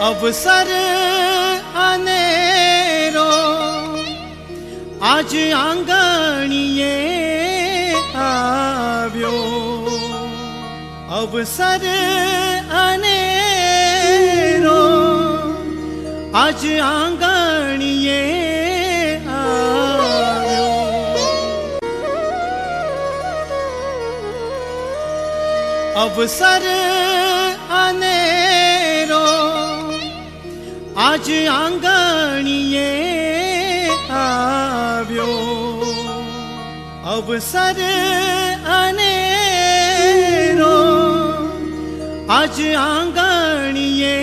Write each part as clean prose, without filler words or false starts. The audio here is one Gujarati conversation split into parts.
अवसर अनेरो आज आंगणीए आव्यो। अवसर अनेरो आज आंगणीए आव्यो। अवसर अनेरो आज आंगणीए आव्यो। अवसर अनेरो आज आंगणीए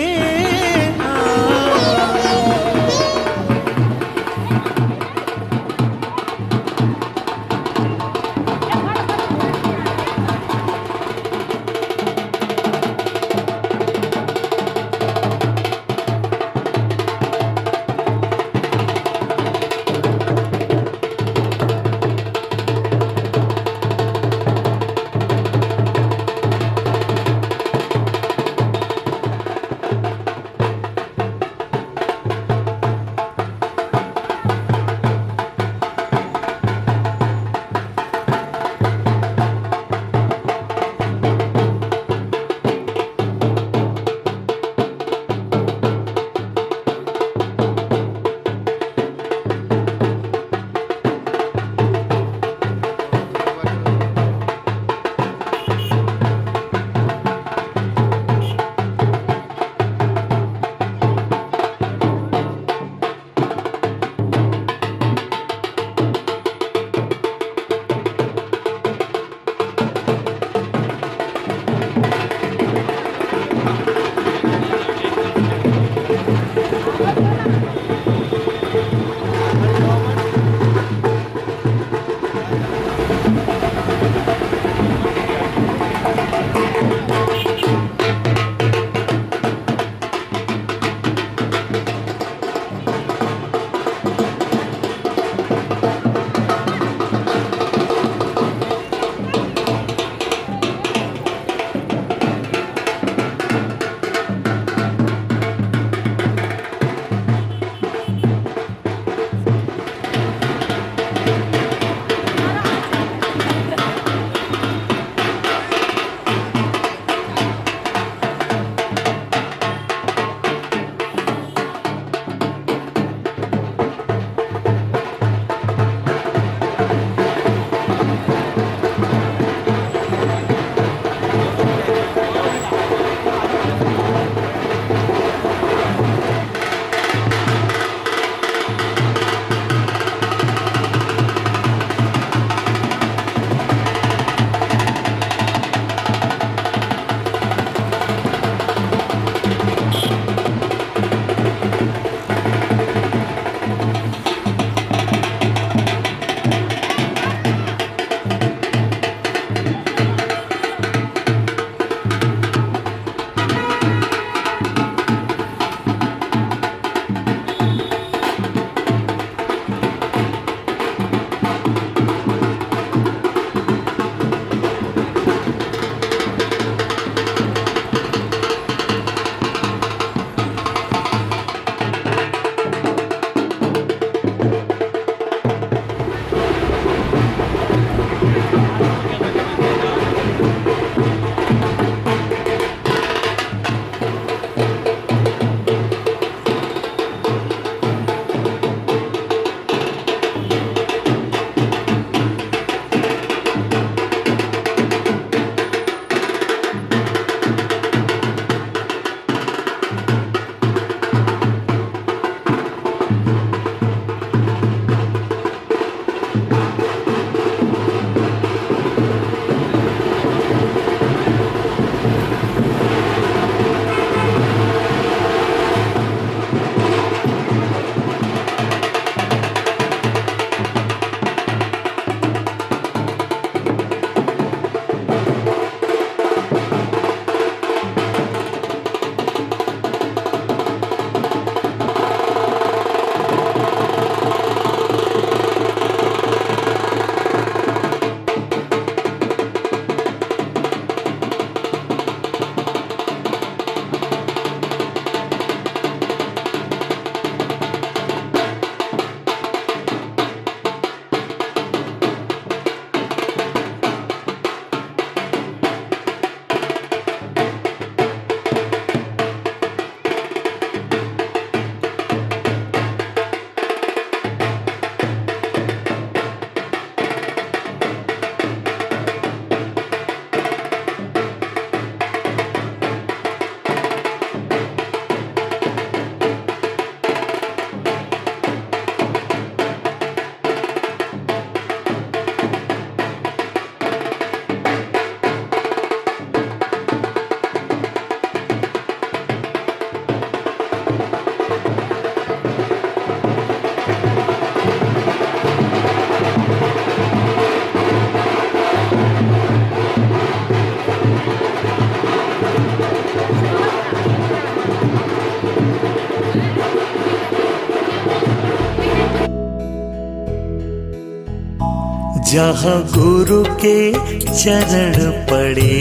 जहाँ गुरु के चरण पड़े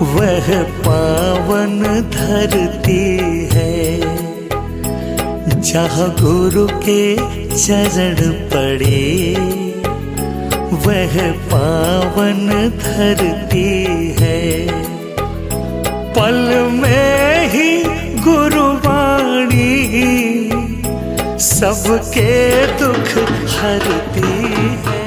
वह पावन धरती है। जहाँ गुरु के चरण पड़े वह पावन धरती है। पल में ही गुरुवाणी सबके दुख हरती है।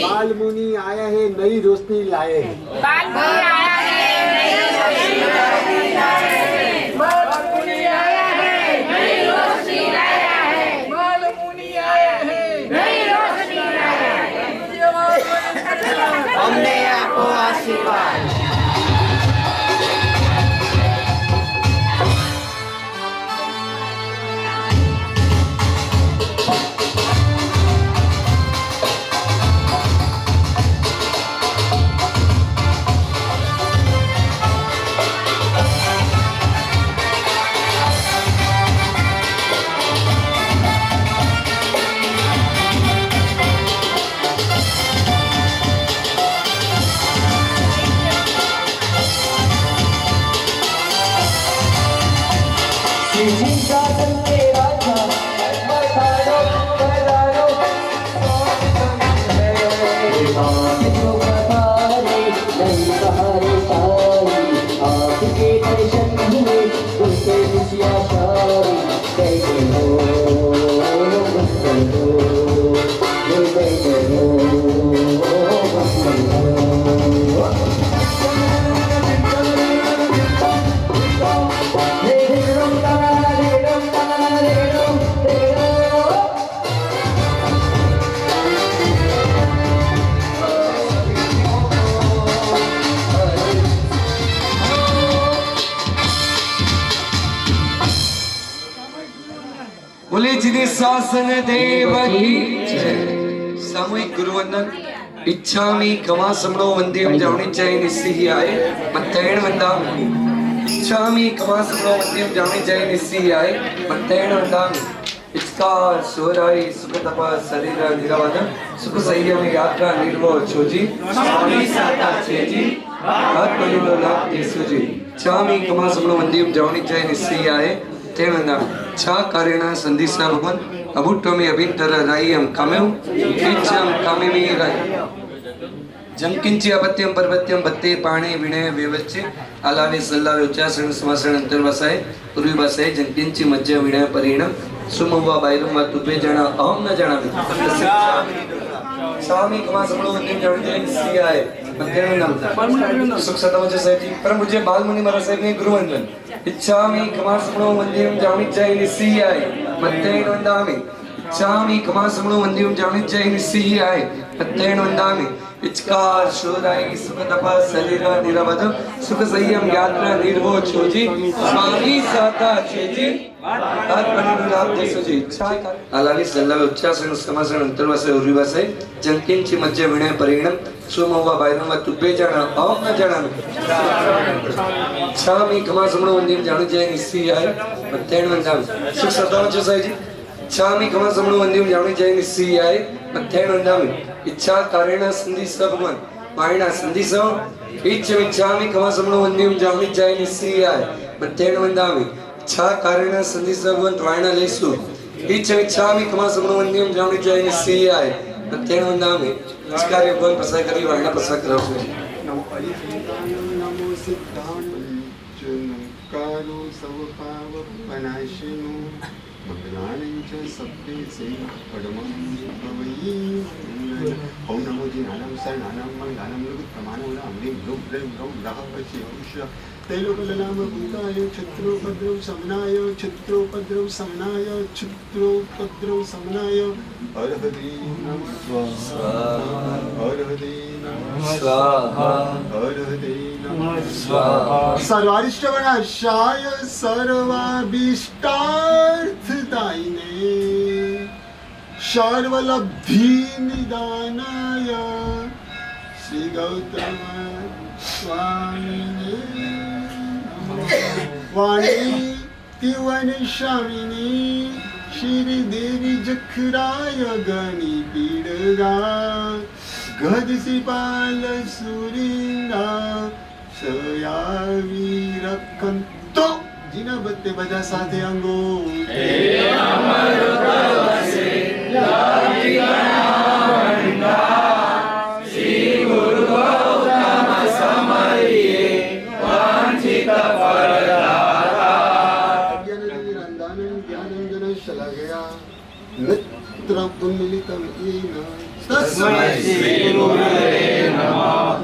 बाल मुनि आया है नई रोशनी लाए हैं। बाल मुनि आया है नई रोशनी लाया है। बाल मुनि आया है नई रोशनी लाया है। बाल मुनि आया है नई रोशनी लाया है। हमने आपको आशीर्वाद। बोले जिन्हें शासन देव की जय। सामूहिक गुरुवंदन इच्छामि कमा समणो वंद्यम जावणी जय निस्सी आए मत्तैण वंदाम। इच्छामि कमा समणो वंद्यम जावणी जय निस्सी आए मत्तैण वंदाम। इच्छकार सोराई सुख तपा शरीर निरवध सुख संयम यात्रा निर्वो छोजी स्वामी साता छेजी आत्मनिर्भर लाभ देसुजी। इच्छामि कमा समणो वंद्यम जावणी जय निस्सी आए तेणना छा कारेणा संदिसा भगवान अभुट्टोमि अभिंतर रायम कामेउ इच्छाम कामेमि राय जंकिंची अपत्यम पर्वत्यम बत्ते पाणे विनय व्यवच्चे आलावे सल्लावे उच्चासण समासण अंतर्वसाय पूर्वी बसाय जंकिंची मज्जा विनय परिणाम सुमवा बायरम वा तुबे जना अहम न जानामि स्वामी कमा समणो वंद्यम जावणी जय निस्सी आए मत्तेण नाम सुख सतवच साहेबजी परम पूज्य बाल मुनि महाराज साहेब ने गुरुवंदन। इच्छामि कमा समणो वंद्यम जावणी जय निस्सी आए मत्तेण वंदामि। इच्छामि कमा समणो वंद्यम जावणी जय निस्सी आए मत्तेण वंदामि। इच्छकार शोराई सुख तपा शरीर निरवध सुख संयम यात्रा निर्वो छोजी स्वामी साता छेजी आत्मनिर्भर लाभ देसुजी। आलावी सल्लावे उच्चासण समासण अंतर्वासाय उर्विवासाय जंकिंची मज्जा विनय परिणाम सुमवा बायरम वा तुबे जना अहम न जानामि। इच्छामि कमा समणो वंद्यम जावणी जय निस्सी आए मत्तेण वंदामि। सुख सतवच साहेबजी इच्छामि कमा समणो वंद्यम जावणी जय निस्सी आए मत्तेण वंदामि। इच्छा कारेण संदिस भगवान पायणा संदिस इच्छामि कमा समणो वंद्यम जावणी जय निस्सी आए मत्तेण वंदामि। इच्छा कारेण संदिस भगवान पायणा लेसु इच्छामि कमा समणो वंद्यम जावणी जय निस्सी आए मत्तेण वंदामि। कार्य भगवान प्रसाद करी वायणा प्रसाद करावो नमो सिद्धांतकारो सर्वपाप विनाशिनो मंगलानि च सब्बे से परमं भवई। ओम नमो जिनानं शरणानं मंगलानं प्रमाणं अमृं लोक द्रव लहपति औष तैलोपलनाम भूताय क्षत्रोपद्रव शमनाय क्षत्रोपद्रव शमनाय क्षत्रोपद्रव शमनाय हर हरि नमः स्वाहा हर हरि नमः स्वाहा हर हरि नमः स्वाहा सर्वारिष्टवनाशाय सर्वाभीष्टार्थदायिने सर्वलब्धि निदानाय श्री गौतम स्वामिने वाणी तिवन स्वामिनी श्रीदेवी जखराय गणी पीड़गा गद सिपाल सुरीना सया वीरकंतो जीना बत्ते बजा साथे अंगो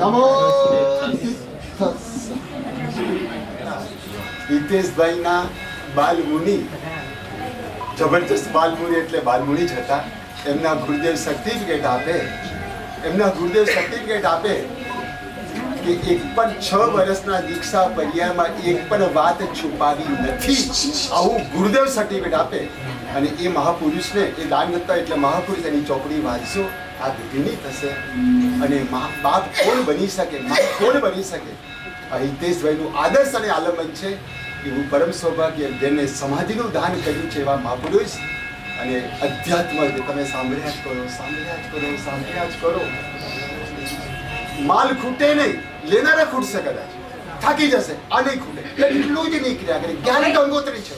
नमो હિતેશભાઈના બાલમુનિ જબરજસ્ત બાલમુનિ એટલે બાલમુનિ જ હતા. એમના ગુરુદેવ સર્ટિફિકેટ આપે કે એક પણ 6 વર્ષના દીક્ષા પર્યાયમાં એક પણ વાત છુપાવી નથી. આવું ગુરુદેવ સર્ટિફિકેટ આપે અને એ મહાપુરુષને એ દાન હતા એટલે મહાપુરુષ એની ચોપડી વાંચશો આ વિધિની થશે અને બાપ કોણ બની શકે, કોણ બની શકે. આ હિતેશભાઈનું આદર્શ અને આલંબન છે. એવું પરમ સૌભાગ્ય જેને સમાધિનું દાન કર્યું છે એવા મહાપુરુષ અને અધ્યાત્મ તમે સાંભળ્યા જ કરો. માલ ખૂટે નહીં, લેનારા ખૂટશે કદાચ, થાકી જશે, આ નહીં ખૂટે એટલું જ નીકળ્યા કરે. જ્ઞાન ગંગોત્રી છે.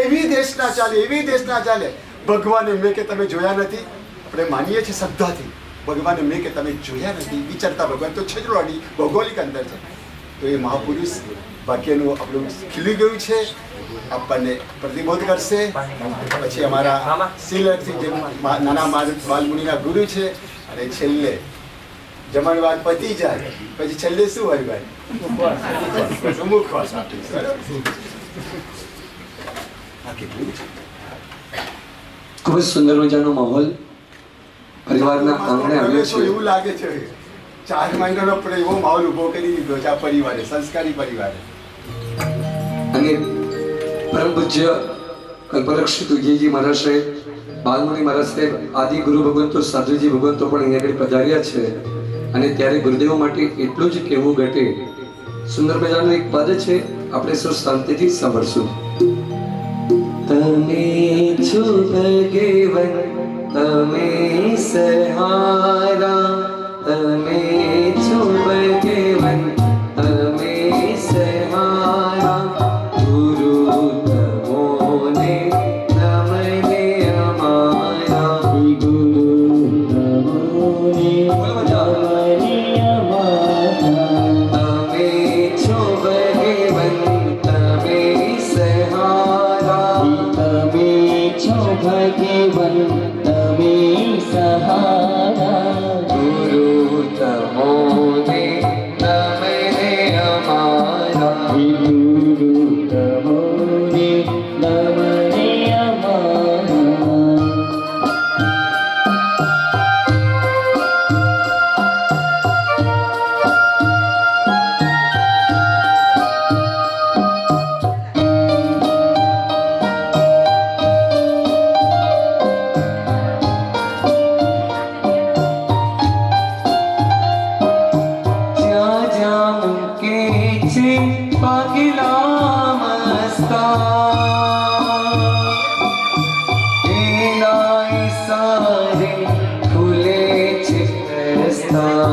એવી દેશના ચાલે. ભગવાન મેં કે તમે જોયા નથી, આપણે માનીએ છીએ શ્રદ્ધાથી. ભગવાન મેં કે તમે જોયા નથી, વિચારતા ભગવાન તો છે જ રોડી ભૌગોલિક અંદર છે. તો એ મહાપુરુષ વાક્યનું આપણું ખીલી ગયું છે, આપણને પ્રતિબોધ કરશે. પછી અમારા શ્રીલક્ષી જે નાના બાલમુનિના ગુરુ છે. અને છેલ્લે જમણવાર પતી જાય પછી છેલ્લે શું હોય ભાઈ? મુખવાસ ખૂબ જ સુંદર મજાનો માહોલ પરિવારના આંગણે આવ્યો છે. એવું લાગે છે 4 મહિનાનો આપણે એવો માહોલ ઉભો કરી દીધો છે આ પરિવારે, સંસ્કારી પરિવારે. અને પરમ પૂજ્ય કલ્પલક્ષ તુલજીજી મહારાજ, બાલમુનિ મહારાજ, આદિ ગુરુ ભગવંતો સાધુજી ભગવંતો પણ અહીંયા આગળ પધાર્યા છે. અને ત્યારે ગુરુદેવો માટે એટલું જ કહેવું ઘટે. સુંદર મજાનું એક પદ છે, આપણે સૌ શાંતિથી સાંભળશું. તમે છો ભગવન, તમે સહારા, તમે છો ભગવન, તમે સહારા. ગુરુ તમોને નમને અમારા, ગુરુ તમોને નમને અમારા. તમે છો ભગવન, તમે સહારા, તમે છો ભગવન, તમે સહારા. ગુરુ તમોને નમને અમારા, ગુરુ તમોને નમને અમારા. જ્યાં જ્યાં મૂકે છે પગલા મસ્તા, એના ઈશારે ખુલે છે રસ્તા.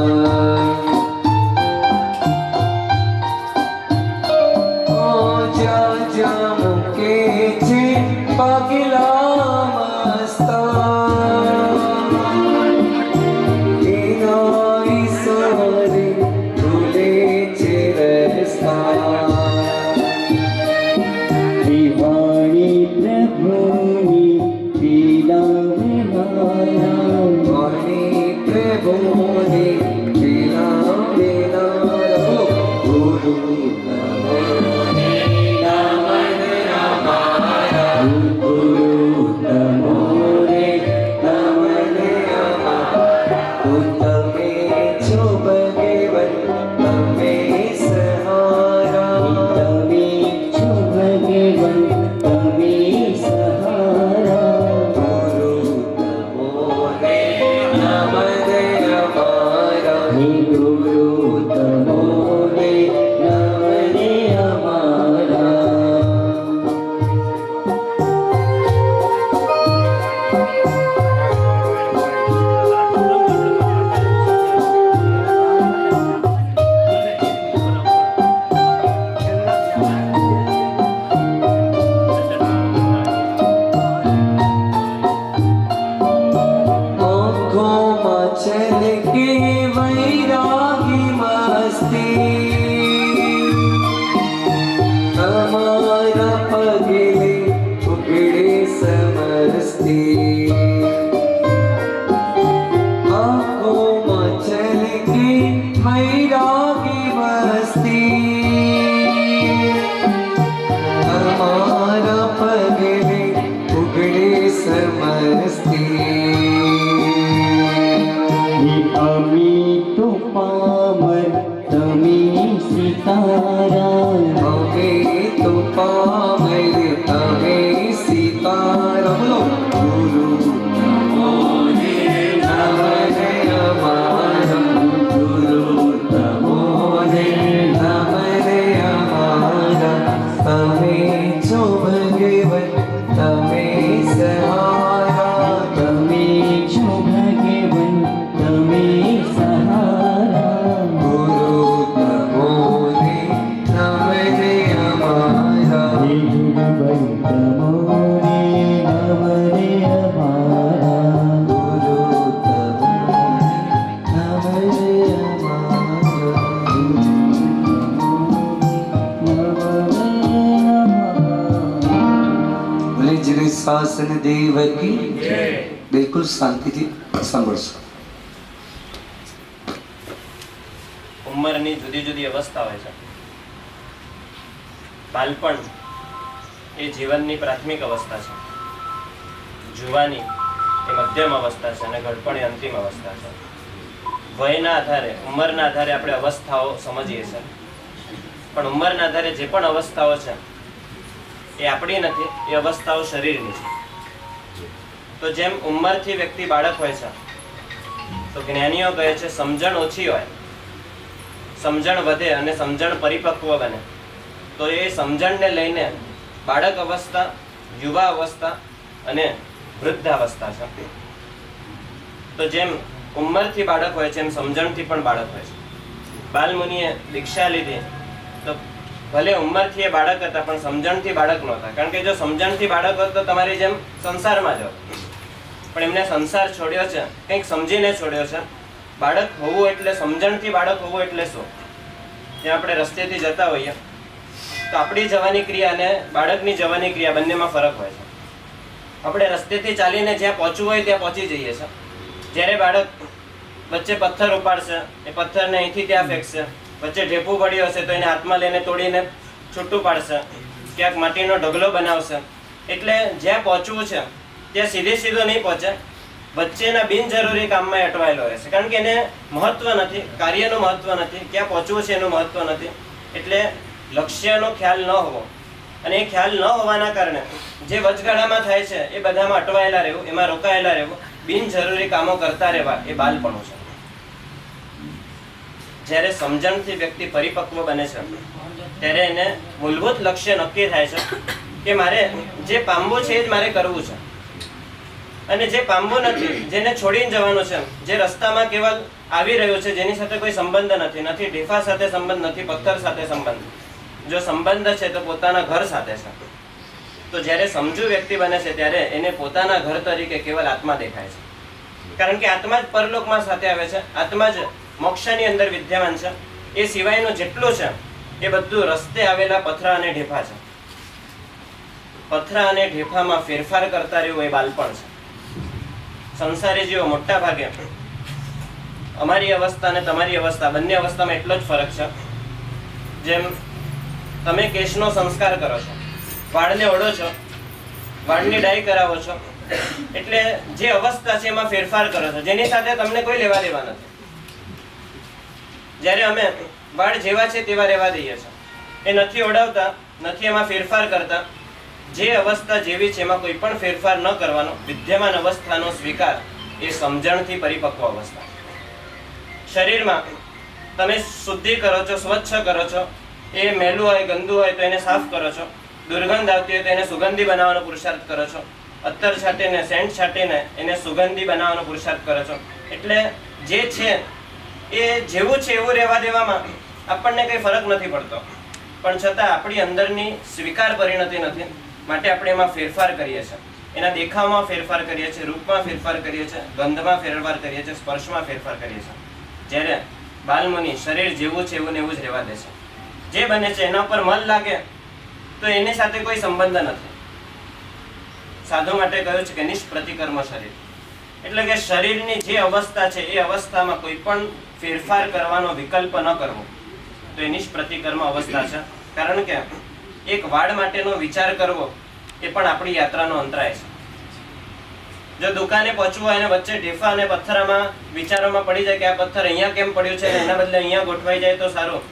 જ્યાં જ્યાં મૂકે છે પગલા મસ્તા, એના ઈશારે ખુલે છે રસ્તા. દિવાળી પ્રભુની લીલા વિનારા, વાણી પ્રભુની લીલા વિનારા. ગુરુ અમે તો પામર તમે સીતારામ અમે તો પામર તમે સીતારામ બોલો ગુરુ નમને અમારા ગુરુ નમોને નમને અમારા તમે છો ભગવન તમે સહારા તમે છો ભગવન તમે સહારા ગુરુ નમોને નમને અમારા હે ગુરુવર તમોને નમને અમારા ગુરુ બોલે શ્રી શાસન દેવ કી બિલકુલ શાંતિથી સાંભળશો. ઉંમરની જુદી જુદી અવસ્થા હોય છે. બાળપણ એ જીવનની પ્રાથમિક અવસ્થા છે. જુવાની એ મધ્યમ અવસ્થા છે અને ઘડપણ એ અંતિમ અવસ્થા છે. વયના આધારે, ઉંમરના આધારે આપણે અવસ્થાઓ સમજીએ છીએ, પણ ઉંમરના આધારે જે પણ અવસ્થાઓ છે એ આપણી નથી, એ અવસ્થાઓ શરીરની છે. તો જેમ ઉંમરથી વ્યક્તિ બાળક હોય છે, તો જ્ઞાનીઓ કહે છે સમજણ ઓછી હોય, સમજણ વધે અને સમજણ પરિપક્વ બને, તો એ સમજણને લઈને બાળક અવસ્થા, યુવા અવસ્થા અને વૃદ્ધાવસ્થા છે. તો જેમ ઉંમરથી બાળક હોય છે એમ સમજણથી પણ બાળક હોય છે. બાલમુનિએ દીક્ષા લીધી તો ભલે ઉંમરથી એ બાળક હતા પણ સમજણથી બાળક નહોતા, કારણ કે જો સમજણથી બાળક હોત તો તમારી જેમ સંસારમાં જાઓ, પણ એમને સંસાર છોડ્યો છે, કંઈક સમજીને છોડ્યો છે. બાળક હોવું એટલે, સમજણથી બાળક હોવું એટલે શું? જ્યાં આપણે રસ્તેથી જતા હોઈએ તો આપણી જવાની ક્રિયા અને બાળકની જવાની ક્રિયા બંનેમાં ફરક હોય છે. આપણે રસ્તેથી ચાલીને જ્યાં પહોંચવું હોય ત્યાં પહોંચી જઈએ છીએ. જ્યારે બાળક વચ્ચે પથ્થર ઉપાડશે, એ પથ્થરને અહીંથી ત્યાં ફેંકશે, વચ્ચે ઢેપું પડ્યું હશે તો એને હાથમાં લઈને તોડીને છૂટું પાડશે, ક્યાંક માટીનો ઢગલો બનાવશે. એટલે જ્યાં પહોંચવું છે ત્યાં સીધો નહીં પહોંચે, વચ્ચેના બિનજરૂરી કામમાં અટવાયેલો રહેશે, કારણ કે એને મહત્વ નથી, કાર્યનું મહત્વ નથી, ક્યાં પહોંચવું છે એનું મહત્વ નથી. એટલે લક્ષ્યનો ખ્યાલ ન હોવો, અને એ ખ્યાલ ન હોવાના કારણે જે વચગાળામાં થાય છે એ બધામાં અટવાયેલા રહેવું, એમાં રોકાયેલા રહેવું, બિનજરૂરી કામો કરતા રહેવા, એ બાલપણું છે. જ્યારે સમજણથી વ્યક્તિ પરિપક્વ બને છે ત્યારે એને મૂળભૂત લક્ષ્ય નક્કી થાય છે કે મારે જે પામવું છે એ જ મારે કરવું છે, અને જે પામવું નથી, જેને છોડીને જવાનું છે, જે રસ્તામાં કેવલ આવી રહ્યો છે, જેની સાથે કોઈ સંબંધ નથી, નથી ઢેફા સાથે સંબંધ, નથી પથ્થર સાથે સંબંધ, જો સંબંધ છે તો પોતાના ઘર સાથે છે. તો જ્યારે સમજુ વ્યક્તિ બને છે ત્યારે એને પોતાના ઘર તરીકે કેવલ આત્મા દેખાય છે, કારણ કે આત્મા જ પરલોકમાં સાથે આવે છે, આત્મા જ મોક્ષની અંદર વિદ્યમાન છે. એ સિવાયનું જેટલું છે એ બધું રસ્તે આવેલા પથરા અને ઢેફા છે. પથરા અને ઢેફામાં ફેરફાર કરતા રહેવું એ બાલપણ છે. સંસારી જીવો મોટા ભાગે, અમારી અવસ્થા અને તમારી અવસ્થા, બંને અવસ્થામાં એટલો જ ફરક છે. જેમ તમે કેશનો સંસ્કાર કરો છો, વાળને ઓળો છો, વાળની ડાઈ કરાવો છો, એટલે જે અવસ્થા છે એમાં ફેરફાર કરો છો, જેની સાથે તમને કોઈ લેવા દેવા નથી. જ્યારે અમે વાળ જેવા છે તેવા રહેવા દઈએ છીએ, એ નથી ઓળાવતા, નથી એમાં ફેરફાર કરતા. જે અવસ્થા જેવી છે એમાં કોઈ પણ ફેરફાર ન કરવાનો, વિદ્યમાન અવસ્થાનો સ્વીકાર, એ સમજણથી પરિપક્વ અવસ્થા. શરીરમાં તમે શુદ્ધિ કરો છો, સ્વચ્છ કરો છો, એ મેલું હોય, ગંદુ હોય તો એને સાફ કરો છો, દુર્ગંધ આવતી હોય તો એને સુગંધી બનાવવાનો પુરુષાર્થ કરો છો, અત્તર છાંટીને, સેન્ટ છાંટીને એને સુગંધી બનાવવાનો પુરુષાર્થ કરો છો. એટલે જે છે એ જેવું છે એવું રહેવા દેવામાં આપણને કંઈ ફરક નથી પડતો, પણ છતાં આપણી અંદરની સ્વીકાર પરિણતિ નથી, માટે આપણે એમાં ફેરફાર કરીએ છીએ. એના દેખાવમાં ફેરફાર કરીએ છીએ, રૂપમાં ફેરફાર કરીએ છીએ, ગંધમાં ફેરફાર કરીએ છીએ, સ્પર્શમાં ફેરફાર કરીએ છીએ. જ્યારે બાલમુનિ શરીર જેવું છે એવું ને એવું જ રહેવા દે છે. જે બને છે એના પર મન લાગે તો એની સાથે કોઈ સંબંધ નથી. સાધુ માટે કહ્યું છે કે નિષ્પ્રતિકર્મ શરીર, એટલે કે શરીરની જે અવસ્થા છે એ અવસ્થામાં કોઈ પણ ફેરફાર કરવાનો વિકલ્પ ન કરવો, તો એ નિષ્પ્રતિકર્મ અવસ્થા છે. કારણ કે એક વાડ માટેનો વિચાર કરવો એ પણ આપણી યાત્રાનો અંતરાય છે. જો દુકાને પહોંચવું હોય અને વચ્ચે ઢેફા અને પથ્થરામાં વિચારોમાં પડી જાય કે આ પથ્થર અહીંયા કેમ પડ્યું છે એના બદલે અહીંયા ગોઠવાઈ જાય તો સારું,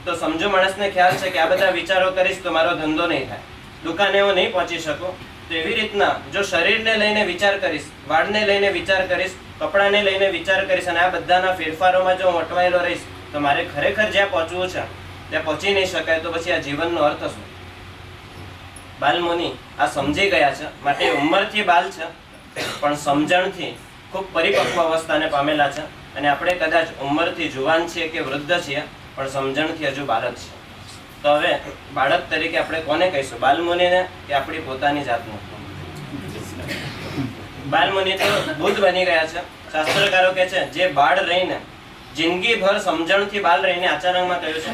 તો સમજુ માણસને ખ્યાલ છે કે આ બધા વિચારો કરીશ તો મારો ધંધો નહીં થાય, દુકાને હું નહીં પહોંચી શકું. તો એવી રીતના જો શરીરને લઈને વિચાર કરીશ, વાળને લઈને વિચાર કરીશ, કપડાને લઈને વિચાર કરીશ અને આ બધાના ફેરફારોમાં જો હું અટવાયેલો રહીશ તો મારે ખરેખર જ્યાં પહોંચવું છે ત્યાં પહોંચી નહીં શકાય. તો પછી આ જીવનનો અર્થ શું? બાલમુનિ આ સમજી ગયા છે, માટે ઉંમરથી બાલ છે પણ સમજણથી ખૂબ પરિપક્વ અવસ્થાને પામેલા છે. અને આપણે કદાચ ઉંમરથી જુવાન છીએ કે વૃદ્ધ છીએ પણ સમજણથી હજુ બાળક છે. તો હવે બાળક તરીકે આપણે કોને કહીશું, બાલમુનિને કે આપણી પોતાની જાતને? બાલમુનિ તો બુદ્ધ બની ગયા છે. શાસ્ત્રકારો કહે છે જે બાળ રહીને જિંદગીભર સમજણથી બાલ રહીને, આચાર્યમાં કહ્યું છે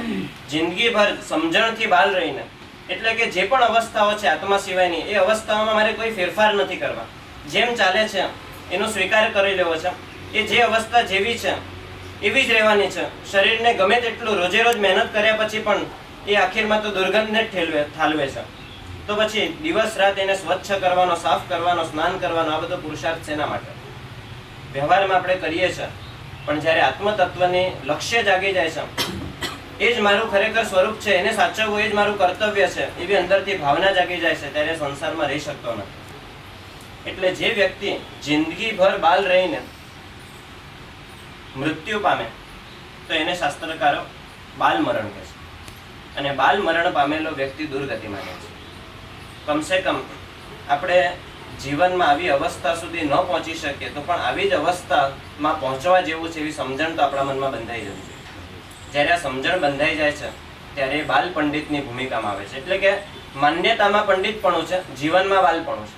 જિંદગીભર સમજણથી બાલ રહીને, એટલે કે જે પણ અવસ્થાઓ છે આત્મા સિવાયની એ અવસ્થાઓમાં મારે કોઈ ફેરફાર નથી કરવા, જેમ ચાલે છે એનો સ્વીકાર કરી લેવો છે. એ જે અવસ્થા જેવી છે એવી જ રહેવાની છે. શરીરને ગમે તેટલું રોજે રોજ મહેનત કર્યા પછી પણ એ આખીરમાં તો દુર્ગંધને જ ઠાલવે છે. તો પછી દિવસ રાત એને સ્વચ્છ કરવાનો, સાફ કરવાનો, સ્નાન કરવાનો, આ બધો પુરુષાર્થ શેના માટે? વ્યવહારમાં આપણે કરીએ છીએ પણ જ્યારે આત્મતત્વની લક્ષ્ય જાગી જાય છે, એ જ મારું ખરેખર સ્વરૂપ છે, એને સાચવવું એ જ મારું કર્તવ્ય છે, એવી અંદરથી ભાવના જાગી જાય છે, ત્યારે સંસારમાં રહી શકતો નથી. એટલે જે વ્યક્તિ જિંદગીભર બાલ રહીને મૃત્યુ પામે તો એને શાસ્ત્રકારો બાલ મરણ કહે છે. અને બાલ મરણ પામેલો વ્યક્તિ દુર્ગતિ માને છે. કમસે કમ આપણે જીવનમાં આવી અવસ્થા સુધી ન પહોંચી શકીએ તો પણ આવી જ અવસ્થામાં પહોંચવા જેવું છે એવી સમજણ તો આપણા મનમાં બંધાઈ જવી જોઈએ. જ્યારે આ સમજણ બંધાઈ જાય છે ત્યારે બાલ પંડિતની ભૂમિકામાં આવે છે. એટલે કે માન્યતામાં પંડિતપણું છે, જીવનમાં બાલપણું છે.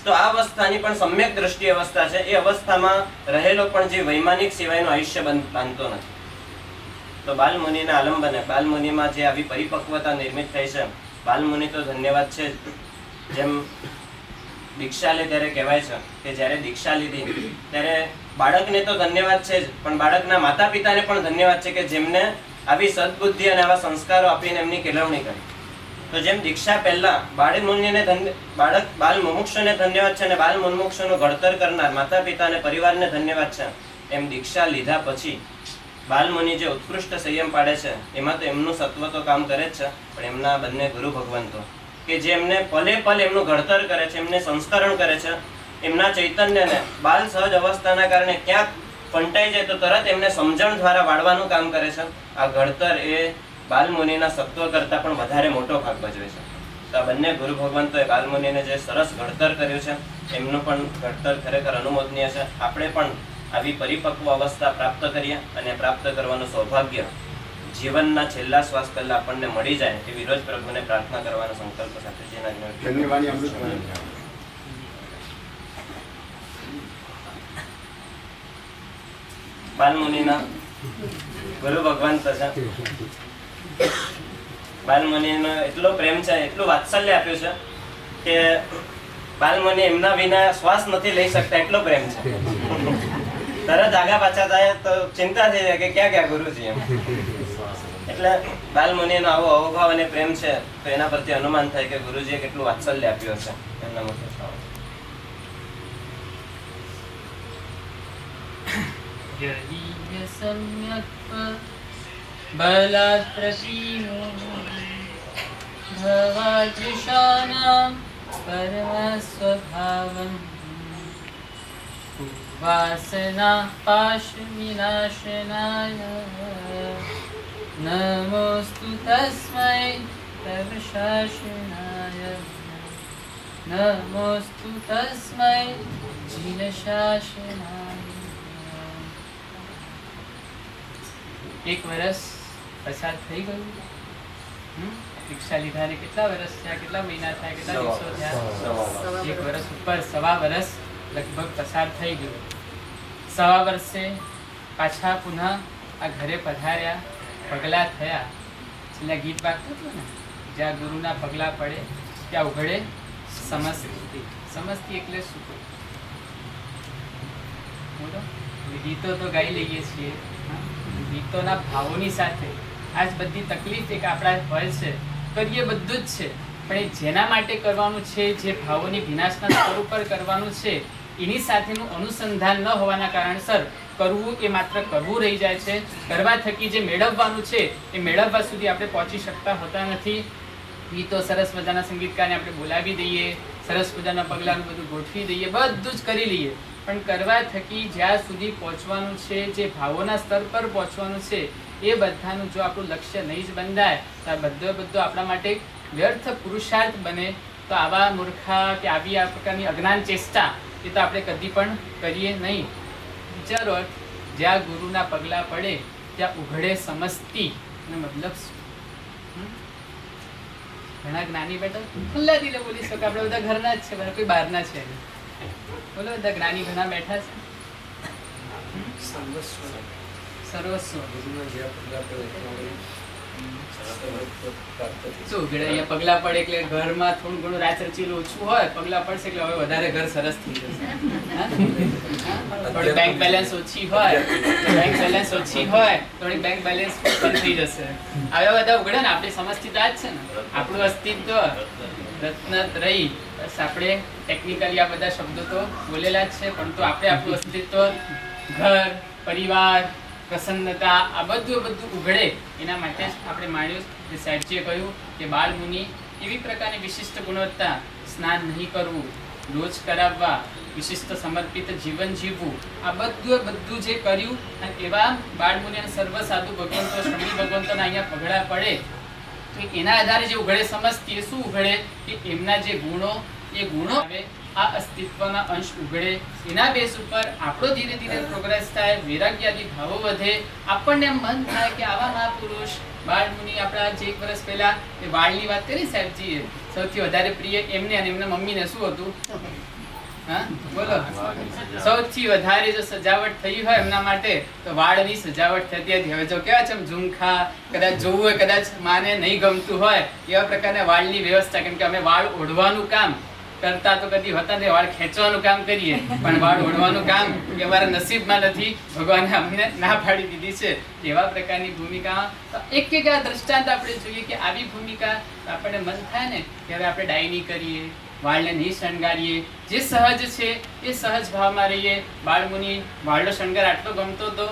તો આ અવસ્થાની પણ સમ્યક દ્રષ્ટિ અવસ્થા છે. એ અવસ્થામાં રહેલો પણ જે વૈમાનિક સિવાયનું આયુષ્ય બાંધતો નથી. તો બાલમુનિના આલંબને, બાલમુનિમાં જે આવી પરિપક્વતા નિર્મિત થઈ છે, બાલમુનિ તો ધન્યવાદ છે જ. જેમ દીક્ષા લે ત્યારે કહેવાય છે કે જ્યારે દીક્ષા લીધી ત્યારે બાળકને તો ધન્યવાદ છે જ પણ બાળકના માતા પિતાને પણ ધન્યવાદ છે કે જેમને આવી સદબુદ્ધિ અને આવા સંસ્કારો આપીને એમની કેળવણી કરી. તો જેમ દીક્ષા પહેલા બાલ મુમુક્ષુને ધન્યવાદ છે અને બાલ મુમુક્ષુનું ઘડતર કરનાર માતા પિતા અને પરિવારને ધન્યવાદ છે, એમ દીક્ષા લીધા પછી બાલમુનિ જે ઉત્કૃષ્ટ સંયમ પાડે છે એમાં તો એમનું સત્વ તો કામ કરે જ છે પણ એમના બંને ગુરુ ભગવંતો કે જે એમને પલે પલ એમનું ઘડતર કરે છે, એમને સંસ્કરણ કરે છે, એમના ચૈતન્યને બાલ સહજ અવસ્થાના કારણે ક્યાંક ફંટાઈ જાય તો તરત એમને સમજણ દ્વારા વાળવાનું કામ કરે છે. આ ઘડતર એ બાલમુનિના સત્વ કરતા પણ વધારે મોટો ભાગ ભજવે છે. તો આ બંને ગુરુ ભગવંતોએ બાલમુનિને જે સરસ ઘડતર કર્યું છે એમનું પણ ઘડતર ખરેખર અનુમોદનીય છે. આપણે પણ આવી પરિપક્વ અવસ્થા પ્રાપ્ત કરીએ અને પ્રાપ્ત કરવાનું સૌભાગ્ય જીવનના છેલ્લા શ્વાસ પહેલા આપણને મળી જાય એવી રોજ પ્રભુને પ્રાર્થના કરવાનો સંકલ્પ સાથે જેના બાલમુનિના ગુરુ ભગવાન છે. બાલમુનિનો એટલો પ્રેમ છે, એટલું વાત્સલ્ય આપ્યું છે કે બાલમુનિ એમના વિના શ્વાસ નથી લઈ શકતા, એટલો પ્રેમ છે. તરત આગા પાછા થાય તો ચિંતા થઈ જાય કે ક્યાં ક્યાં ગુરુજી એમ. એટલે બાલમુનિનો આવો અવભાવ અને પ્રેમ છે તો એના પરથી અનુમાન થાય કે ગુરુજીએ કેટલું વાત્સલ્ય આપ્યું હશે એમના મુખે. બલાત પ્રતિમો ભવાદૃશાનાં પરમ સ્વભાવં વાસના પાશ વિનાશનાય નમોસ્તુ તસ્મૈ તવ શાસનાય નમોસ્તુ તસ્મૈ જીલ શાસનાય. એક વર્ષ પસાર થઈ ગયું. દીક્ષા લીધાને કેટલા વર્ષ થયા, કેટલા મહિના થયા, કેટલા દિવસો થયા? એક વર્ષ ઉપર, સવા વર્ષ લગભગ પસાર થઈ ગયું. સવા વર્ષે પાછા પુનઃ આ ઘરે પધાર્યા, પગલાં થયા. છેલ્લા ગીત વાગતું હતું ને, જ્યાં ગુરુના પગલાં પડે ત્યાં ઉઘડે સમસ્તી. સમસ્તી એટલે શું? બોલો, ગીતો તો ગાઈ લઈએ છીએ, ગીતોના ભાવોની સાથે આજ બધી તકલીફ એક આપણા હોય છે, કરીએ બધું જ છે પણ એ જેના માટે કરવાનું છે, જે ભાવોની વિનાશના સ્તર ઉપર કરવાનું છે, એની સાથેનું અનુસંધાન ન હોવાના કારણસર કરવું એ માત્ર કરવું રહી જાય છે. કરવા થકી જે મેળવવાનું છે એ મેળવવા સુધી આપણે પહોંચી શકતા હોતા નથી. એ તો સરસ મજાના સંગીતકારને આપણે બોલાવી દઈએ, સરસ મજાના પગલાંનું બધું ગોઠવી દઈએ, બધું જ કરી લઈએ, પણ કરવા થકી જ્યાં સુધી પહોંચવાનું છે, જે ભાવોના સ્તર પર પહોંચવાનું છે, એ બધાનું જો આપણું લક્ષ્ય નહીં જ બંધાય તો આ બધો આપણા માટે વ્યર્થ પુરુષાર્થ બને. તો આવા મૂર્ખા કે આવી આ પ્રકારની અજ્ઞાન ચેષ્ટા એ તો આપણે કદી પણ કરીએ નહીં. વિચારો, જ્યાં ગુરુના પગલા પડે ત્યાં ઉઘડે સમજતી એનો મતલબ શું? ઘણા જ્ઞાની બેઠા ખુલ્લા દિલે બોલી શકે, આપણે બધા ઘરના જ છે, બધા કોઈ બહારના છે. બોલો, બધા જ્ઞાની ઘણા બેઠા છે. સર્વસ્વ શું ઉઘડે? અહીંયા પગલા પડે એટલે ઘરમાં થોડું ઘણું રાચરચીલું ઓછું હોય, પગલા પડશે એટલે હવે વધારે ઘર સરસ થઈ જશે. થોડી બેંક બેલેન્સ ઓછી હોય, થોડી બેંક બેલેન્સ પણ થઈ જશે. હવે બધા ઉઘડે ને, આપણી સમજતી તો આ જ છે ને, આપણું અસ્તિત્વ રત્નત્રયી. બસ આપણે ટેકનિકલી આ બધા શબ્દો તો બોલેલા જ છે, પણ તો આપણે આપણું અસ્તિત્વ, ઘર, પરિવાર, પ્રસન્નતા, આ બધું ઉઘડે એના માટે જ આપણે માણ્યું. જે સાહેબજીએ કહ્યું કે બાળ મુનિ એવી પ્રકારની વિશિષ્ટ ગુણવત્તા, સ્નાન નહીં કરવું, રોજ કરાવવા, વિશિષ્ટ સમર્પિત જીવન જીવવું, આ બધું જે કર્યું, અને એવા બાળ મુનિ અને સર્વ સાધુ ભગવંતો, શ્રમી ભગવંતોના અહીંયા પગડા પડે તો એના આધારે જે ઉઘડે સમજતી, એ શું ઉઘડે કે એમના જે ગુણો, એ ગુણો આવે, આ અસ્તિત્વના અંશ ઉઘડે. એના બેઝ ઉપર આપણો ધીરે ધીરે પ્રોગ્રેસ થાય, વૈરાગ્યાદી ભાવો વધે, આપણને મન થાય કે આવા મહાપુરુષ બાળ મુનિ આપણા જે 1 વર્ષ પહેલા એ વાળની વાત કરી સાહેબજીએ, સૌથી વધારે પ્રિય એમને અને એમના મમ્મીને શું હતું? હા બોલો, સૌથી વધારે જો સજાવટ થઈ હોય એમના માટે તો વાળની સજાવટ થતી હતી. હવે જો કેવા છે ઝુમખા, કદાચ જોવું હોય, કદાચ માને નહીં ગમતું હોય એવા પ્રકારના વાળની વ્યવસ્થા, કેમ કે અમે વાળ ઓઢવાનું કામ કરતા તો કદી હતા ને, વાળ ખેંચવાનું કામ કરીએ, પણ વાળ ઓઢવાનું કામ એ અમારા નસીબમાં નથી, ભગવાને અમને ના પાડી દીધી છે. એવા પ્રકારની ભૂમિકા એક દ્રષ્ટાંત આપણે જોઈએ કે આવી ભૂમિકા આપણને મન થાય ને કે હવે આપણે ડાયની કરીએ, વાળને નહીં શણગારીએ, જે સહજ છે એ સહજ ભાવમાં રહીએ. બાળમુનિ વાળનો શણગાર આટલો ગમતો હતો,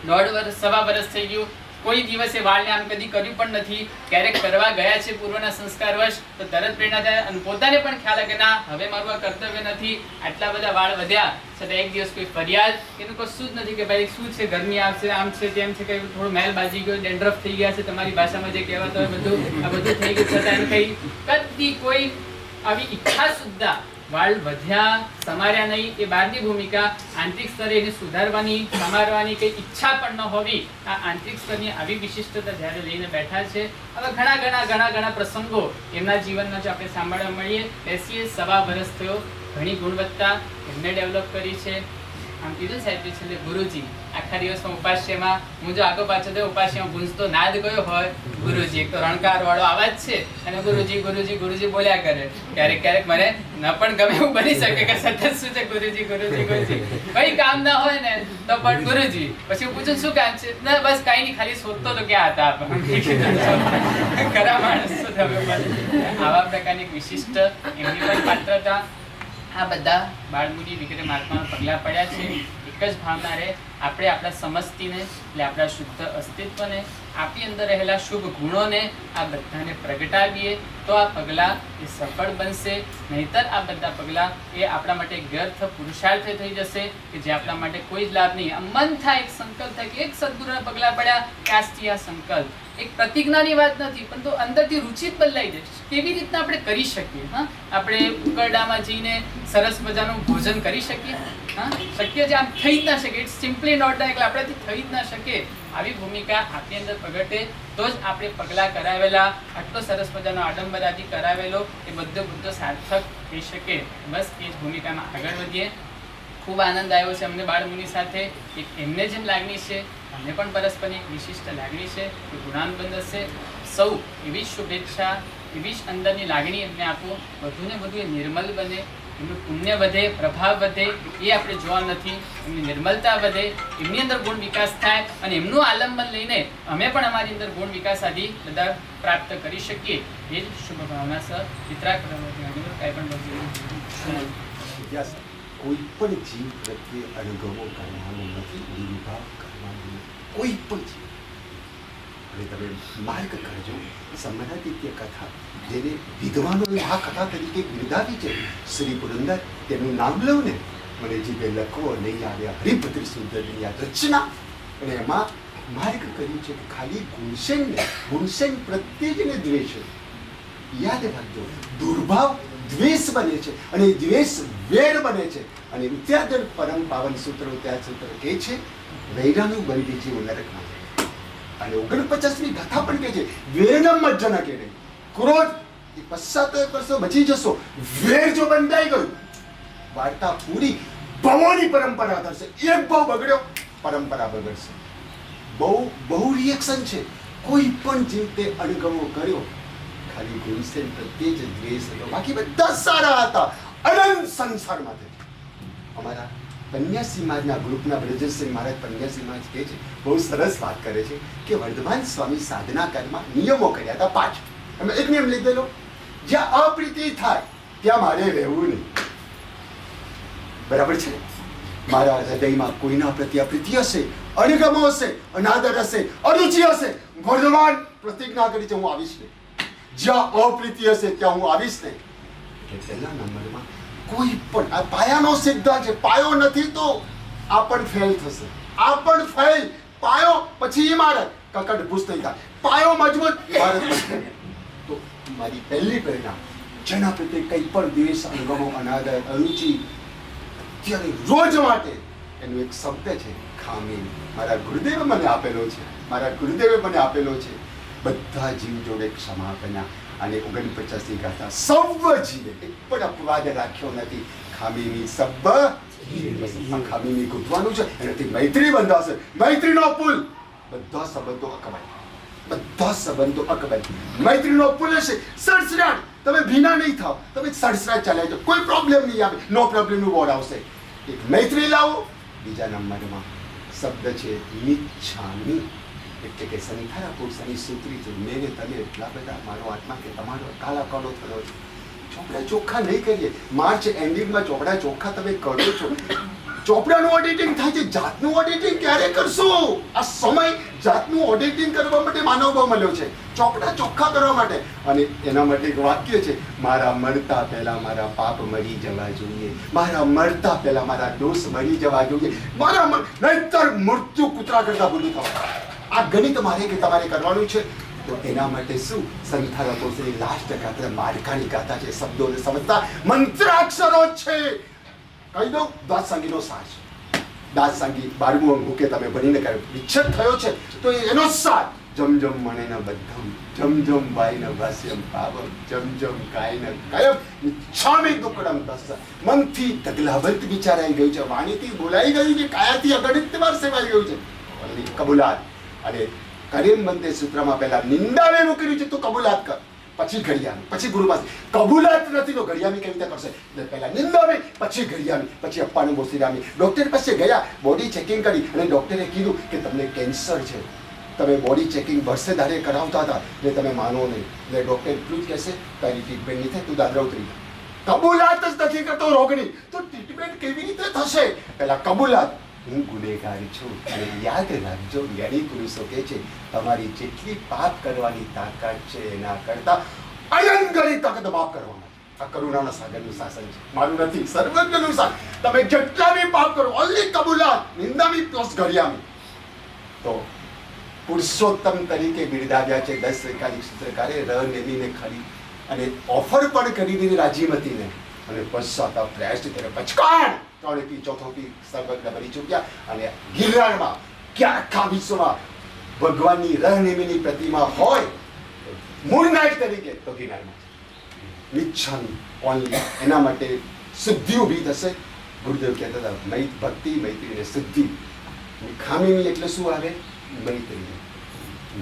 1.5 વર્ષ 1.25 વર્ષ થઈ ગયું, કોઈ દિવસે વાળને આમ કદી કર્યું પણ નથી. ક્યારેક કરવા ગયા છે પૂર્વના સંસ્કારવશ તો તરત પ્રેરણા થાય અને પોતાને પણ ખ્યાલ આવે કે ના, હવે મારું આ કર્તવ્ય નથી. આટલા બધા વાળ વધ્યા છતાં એક દિવસ કોઈ ફરિયાદ, એનું કશું જ નથી કે ભાઈ શું છે, ગરમી આવશે, આમ છે, તેમ છે, કઈ થોડું મેલ બાજી ગયો, ડેન્ડ્રફ થઈ ગયા છે, તમારી ભાષામાં જે કહેવાતો હોય બધું થઈ ગયું, છતાં એનું કઈ કદી કોઈ આવી ઈચ્છા સુદ્ધા વાળ વધ્યા, સમાર્યા નહીં, એ બહારની ભૂમિકા. આંતરિક સ્તરે એને સુધારવાની, સમારવાની કઈ ઈચ્છા પણ ન હોવી, આ આંતરિક સ્તરની આવી વિશિષ્ટતા જ્યારે લઈને બેઠા છે. હવે ઘણા પ્રસંગો એમના જીવનના જો આપણે સાંભળવા મળીએ, બેસીએ, 1.25 વર્ષ થયો, ઘણી ગુણવત્તા એમને ડેવલપ કરી છે. આમ કીધું સાહેબ છે ગુરુજી આખા દિવસમાં ઉપાસ્યમાં હું જો આગો પાછો થયો, ઉપાસ્યમાં ગુંજતો નાદ કયો હોય? ગુરુજી. એક તો રણકાર વાળો અવાજ છે અને ગુરુજી બોલ્યા કરે. ક્યારેક મને ન પણ ગમે એવું બની શકે કે સતત શું છે ગુરુજી. કઈ કામ ના હોય ને તો પણ ગુરુજી. પછી પૂછું શું કામ છે? ના બસ કઈ નહીં, ખાલી શોધતો તો ક્યાં હતા ખરા માણસ શું થયું. આવા પ્રકારની વિશિષ્ટ એમની પણ પાત્રતા. આ બધા બાળમુનિ વગેરે મહાત્માના પગલા પડ્યા છે. એક જ ભાવના રહે, આપણે આપણા સમસ્તીને એટલે આપણા શુદ્ધ અસ્તિત્વને, આપણી અંદર રહેલા શુભ ગુણોને આ બધાને પ્રગટાવીએ તો આ પગલાં એ સફળ બનશે. નહીતર આ બધા પગલાં એ આપણા માટે વ્યર્થ પુરુષાર્થ થઈ જશે કે જે આપણા માટે કોઈ જ લાભ નહીં. આ મન થાય, એક સંકલ્પ થાય કે એક સદગુરુના પગલા પડ્યા કે આજથી આ સંકલ્પ, એક પ્રતિજ્ઞાની વાત નથી, પરંતુ અંદરથી રુચિ જ બદલાઈ જશે. કેવી રીતના આપણે કરી શકીએ? હા, આપણે ઉકરડામાં જઈને સરસ મજાનું ભોજન કરી શકીએ? હા, શક્ય છે? આમ થઈ જ ના શકે. It's simply not done. એટલે આપણેથી થઈ જ ના શકે. આવી ભૂમિકા આપણી અંદર પ્રગટે તો જ આપણે પગલાં કરાવેલા, આટલો સરસ મજાનો આડંબરાથી કરાવેલો એ બધો સાર્થક થઈ શકે. બસ એ જ ભૂમિકામાં આગળ વધીએ. ખૂબ આનંદ આવ્યો છે અમને બાળમુનિ સાથે. એક એમને જેમ લાગણી છે, અમને પણ પરસ્પરની એક વિશિષ્ટ લાગણી છે કે ગુણાનુબંધ હશે. સૌ એવી જ શુભેચ્છા, એવી જ અંદરની લાગણી એમને આપો. વધુ ને વધુ એ નિર્મલ બને, એમનું પુણ્ય વધે, પ્રભાવ વધે, એ આપણે જોવા નથી. એમની નિર્મલતા વધે, એમની અંદર ગુણ વિકાસ થાય અને એમનું આલંબન લઈને અમે પણ અમારી અંદર ગુણ વિકાસ આદિ બધા પ્રાપ્ત કરી શકીએ. એ જ શુભ ભાવના સર ચિત્રા કરવાની કાંઈ પણ બગડ્યું યસ, કોઈ પણ જીવ પ્રત્યે અણગમો કરવાનો નથી, દુર્ભાવ કરવાનો નથી, કોઈ પણ જીવ. અને તમે માર્ગ કરજો સમરાદિત્ય કથા, જેને વિદ્વાનોએ આ કથા તરીકે બિરદાવી છે, શ્રી પુરંદર તેનું નામ લઉં ને મને જીભે લખવો નહીં આવ્યા હરિભદ્ર સુંદરની આ રચના. અને એમાં માર્ગ કર્યું છે કે ખાલી ગુણસેન પ્રત્યે જ ને દ્વેષ. યાદ રાખજો, દુર્ભાવ દ્વેષ બને છે અને દ્વેષ વેર બને છે. અને ઉત્યાદન પરમ પાવન સૂત્ર ઉત્યાદ સૂત્ર કહે છે વૈરાનું બંધી જીવ નરકમાં. અને 49મી ગાથા પણ કહે છે વેરનમ મજ્જન કે નહીં, ક્રોધ એ પશ્ચાત કરશો બચી જશો, વેર જો બંધાઈ ગયું વાર્તા પૂરી. ભવોની પરંપરા થશે, એક ભાવ બગડ્યો પરંપરા બગડશે. બહુ રિએક્શન છે. કોઈ પણ જીવ તે અણગમો કર્યો, ખાલી ગુણસેન પ્રત્યે જ દ્વેષ હતો, બાકી બધા સારા હતા અનંત સંસારમાંથી. અમારા પન્યાસી સમાજના ગ્રુપના બ્રજેશસિંહ મહારાજ પન્યાસી સમાજ કહે છે, બહુ સરસ વાત કરે છે કે વર્ધમાન સ્વામી સાધના કર્મમાં નિયમો કર્યા હતા 5. અમે એક નિયમ લીધેલો, જ્યાં અપ્રીતિ થાય ત્યાં મારે રહેવું નહીં. બરાબર છે? મારા હૃદયમાં કોઈના પ્રત્યે અપ્રીતિ હશે, અણગમો હશે, અનાદર હશે, અરુચિ હશે, વર્ધમાન પ્રતિજ્ઞા કરી છે હું આવીશ નહીં. જ્યાં અપ્રીતિ હશે ત્યાં હું આવીશ નહીં. એટલે પહેલા નંબરમાં કોઈ પણ આ પાયાનો સિદ્ધાંત છે. પાયો નથી તો આ પણ ફેલ થશે, આ પણ ફેલ. પાયો પછી ઇમારત કકડ ભૂસ નહીં થાય. પાયો મજબૂત, ઇમારત મજબૂત. તો મારી પહેલી પ્રેરણા, જેના પ્રત્યે કંઈ પણ દ્વેષ, અણગમો, અનાદર, અરુચિ અત્યારે રોજ માટે એનો એક શબ્દ છે ખામી. મારા ગુરુદેવે મને આપેલો છે, બધા જીવ જોડે ક્ષમા કર્યા. અને 49મી ગાથા સૌ જીવે એક પણ અપવાદ રાખ્યો નથી. ખામીની સબ ખામીની ગૂંથવાનું છે, એનાથી મૈત્રી બંધાશે. મૈત્રીનો પુલ, બધા સંબંધો અકબંધ. મૈત્રીનો પુલ હશે. સડસડાટ, તમે ભીના નહીં થાવ, તમે સડસડાટ ચાલ્યા જાઓ, કોઈ પ્રોબ્લેમ નહીં આવે. નો પ્રોબ્લેમનું બોર્ડ આવશે. એક મૈત્રી લાવો. બીજા નંબરમાં શબ્દ છે મિચ્છામી, એટલે કે સંખારા પુરુષની સૂત્રી છે. મેને તમે એટલા બધા મારો આત્મા કે તમારો કાળા કાળો થયો છે. ચોપડા ચોખ્ખા નહીં કરીએ. માર્ચ એન્ડિંગમાં ચોપડા ચોખ્ખા તમે કરો છો. ચોપડાનું ઓડિટિંગ થાય છે, જાતનું ઓડિટિંગ ક્યારે કરશો? આ સમય જાતનું ઓડિટિંગ કરવા માટે માનવ ભાવ મળ્યો છે, ચોપડા ચોખ્ખા કરવા માટે. અને એના માટે એક વાક્ય છે, મારા મરતા પહેલા મારા પાપ મરી જવા જોઈએ, મારા મરતા પહેલા મારા દોષ મરી જવા જોઈએ, નહીતર મૃત્યુ કૂતરા કરતા ભૂલું થવા. આ ગણિત મારે કે તમારે કરવાનું છે. તો એના માટે શું સંથારા પોષની લાસ્ટ ગાથા માર્કાની ગાથા છે. શબ્દોને સમજતા મંત્રાક્ષરો છે. કહી દઉં, દાસ સંગીનો સાર છે. દાસ સંગી 12મું અંગ કે તમે ભણીને કર્યો વિચ્છેદ થયો છે તો એનો સાર જમ જમ મને ન બધમ, જમ જમ બાઈ ન ભાસ્યમ પાવમ, જમ જમ કાય ન કાયમ ઈચ્છામી દુકડમ દસ. મનથી તગલાબંધ વિચારાઈ ગયું છે, વાણીથી બોલાઈ ગયું છે, કાયાથી અગણિત વાર સેવાઈ ગયું છે. કબૂલાત. અને કરીમ બંતે સૂત્રમાં પહેલા નિંદાવે એવું કર્યું છે, તો કબૂલાત કર, પછી ઘડિયામી, પછી ગુરુ પાસે. કબૂલાત નથી તો ઘડિયામી કેવી રીતે કરશે? પહેલા નિંદાવે, પછી ઘડિયામી, પછી અપ્પાનું બોસીરામી. ડોક્ટર પાસે ગયા, બોડી ચેકિંગ કરી અને ડોક્ટરે કીધું કે તમને કેન્સર છે. તમે બોડી ચેકિંગ વર્ષે ધારે કરાવતા હતા એટલે તમે માનો નહીં. એટલે ડોક્ટર એટલું જ કહેશે તારી ટ્રીટમેન્ટ નહીં થાય, તું દાદરા ઉતરી જા. કબૂલાત જ નથી કરતો રોગની, તો ટ્રીટમેન્ટ કેવી રીતે થશે? પહેલા કબૂલાત, હું ગુનેગાર છું. અને યાદ રાખજો, જ્ઞાની પુરુષો કહે છે તમારી જેટલી પાપ કરવાની તાકાત છે એના કરતા અનંતની તાકાત પાપ કરવામાં. આ કરુણાના સાગરનું શાસન છે, મારું નથી, સર્વજ્ઞનું શાસન. તમે જેટલા બી પાપ કરો, ઓનલી કબૂલાત, નિંદામી પ્લસ ઘડિયામી. તો પુરુષોત્તમ તરીકે બિરદાવ્યા છે 10 સરકારે રનેમીને ખરી અને ઓફર પણ કરી દીધી રાજીમતીને. અને પશ્ચાતાપ પ્રયાસ કરે પચકાણ 3 ચોથો સર્વજ્ઞ બની ચૂક્યા. અને ગિરનારમાં ક્યાં આખા વિશ્વમાં ભગવાનની રણનેમીની પ્રતિમા હોય મૂળ નાયક તરીકે તો ગિરનારમાં મિચ્છામી ઓનલી. એના માટે શુદ્ધિ ઊભી થશે. ગુરુદેવ કહેતા હતા ભક્તિ, મૈત્રી અને શુદ્ધિ. ખામીની એટલે શું આવે? મૈત્રી.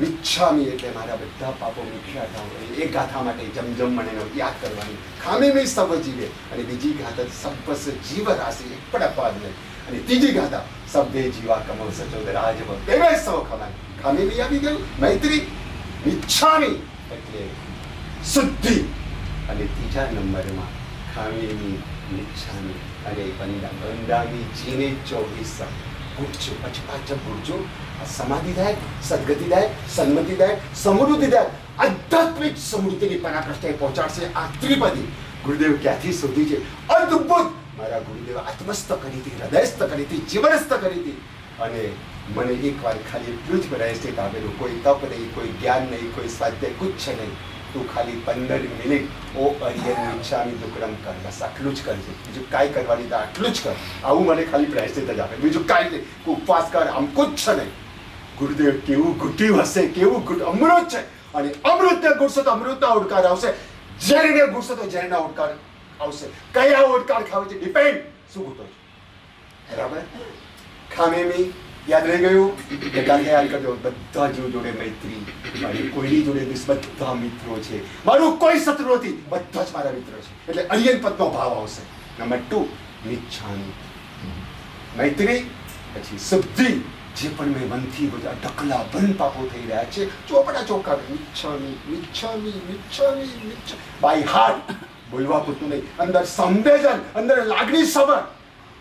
મિચ્છામી એટલે મારા બધા પાપો મીઠ્યા થાવ. એ ગાથા માટે જમજમ મને યાદ કરવાની. ખામીની સબ જીવે. અને બીજી ગાથા સબ્બસ જીવ રાશિ, એક પણ અપવાદ નહીં. અને ત્રીજી ગાથા સબ્બે જીવા કમો સચોદ રાજવ દેવે સૌ ખમાય. ખામીની આવી ગયું. મૈત્રી, મિચ્છામી એટલે શુદ્ધિ. અને ત્રીજા નંબરમાં ખામેમી મિચ્છામી અને બંદામી જીને 24 ગુજજો પછી પાછળ ગુજજો. સમાધિદાયક, સદગતિદાયક, સન્મતિદાયક, સમૃદ્ધિદાયક, આધ્યાત્મિક સમૃદ્ધિની પરાકાષ્ઠાએ પહોંચાડશે આ ત્રિપદી. ગુરુદેવ ક્યાંથી શોધી છે? અદ્ભુત. મારા ગુરુદેવ આત્મસ્થ કરી હતી, હૃદયસ્થ કરી હતી, જીવનસ્થ કરી હતી. અને મને એકવાર ખાલી એટલું જ પ્રયાસ આપેલું, કોઈ તપ નહીં, કોઈ જ્ઞાન નહીં, કોઈ સ્વાધ્યાય, કુછ નહીં. તું ખાલી 15 મિનિટ ઓ અરિયન મિચ્છામી દુક્કડમ કર, બસ આટલું જ કરજે. બીજું કાંઈ કરવાની તો આટલું જ કર. આવું મને ખાલી પ્રયાસ જ આપે, બીજું કાંઈ નહીં. ઉપવાસ કર, આમ કુછ નહીં. ગુરુદેવ કેવું ઘૂટ્યું હશે, કેવું અમૃત છે. અને અમૃતને ગુડશો તો અમૃતના ઓડકાર આવશે, ઝેરને ગુડશો તો ઝેરના ઓડકાર આવશે. કયા ઓડકાર ખાવે છે ડિપેન્ડ શું ઘૂંટો છે. બરાબર? ખામેમી યાદ રહી ગયું? એટલે યાદ કરજો, બધા જીવ જોડે મૈત્રી, મારી કોઈની જોડે બધા મિત્રો છે, મારું કોઈ શત્રુ નથી, બધા જ મારા મિત્રો છે. એટલે અરિયન પદનો ભાવ આવશે. નંબર 2 મિચ્છામી મૈત્રી, પછી શુદ્ધિ. જે પણ મેં મનથી બધા ઢકલા બંધ પાપો થઈ રહ્યા છે, ચોપડા ચોખા મિચ્છામી મિચ્છામી મિચ્છામી મિચ્છામી, બાય હાર્ટ, બોલવા પૂરતું નહીં, અંદર સંવેદન, અંદર લાગણી સબર.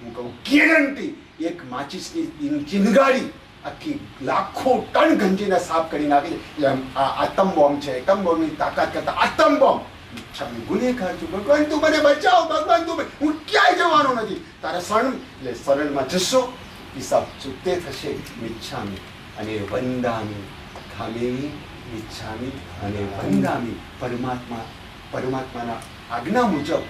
હું કહું ગેરંટી એક માચિસની ચિનગાડી આખી લાખો ટન ગંજીને સાફ કરી નાખી. એમ આ આતમ બોમ્બ છે, એટમ બોમ્બની તાકાત કરતા આતમ બોમ્બ. મિચ્છામી ગુનેગાર છું, ભગવાન તું મને બચાવ, ભગવાન તું, હું ક્યાંય જવાનો નથી, તારા શરણ. એટલે શરણમાં જશો, હિસાબ ચૂકતે થશે. મિચ્છામી અને વંદામી, ખામેમી મિચ્છામી અને વંદામી. પરમાત્માના આજ્ઞા મુજબ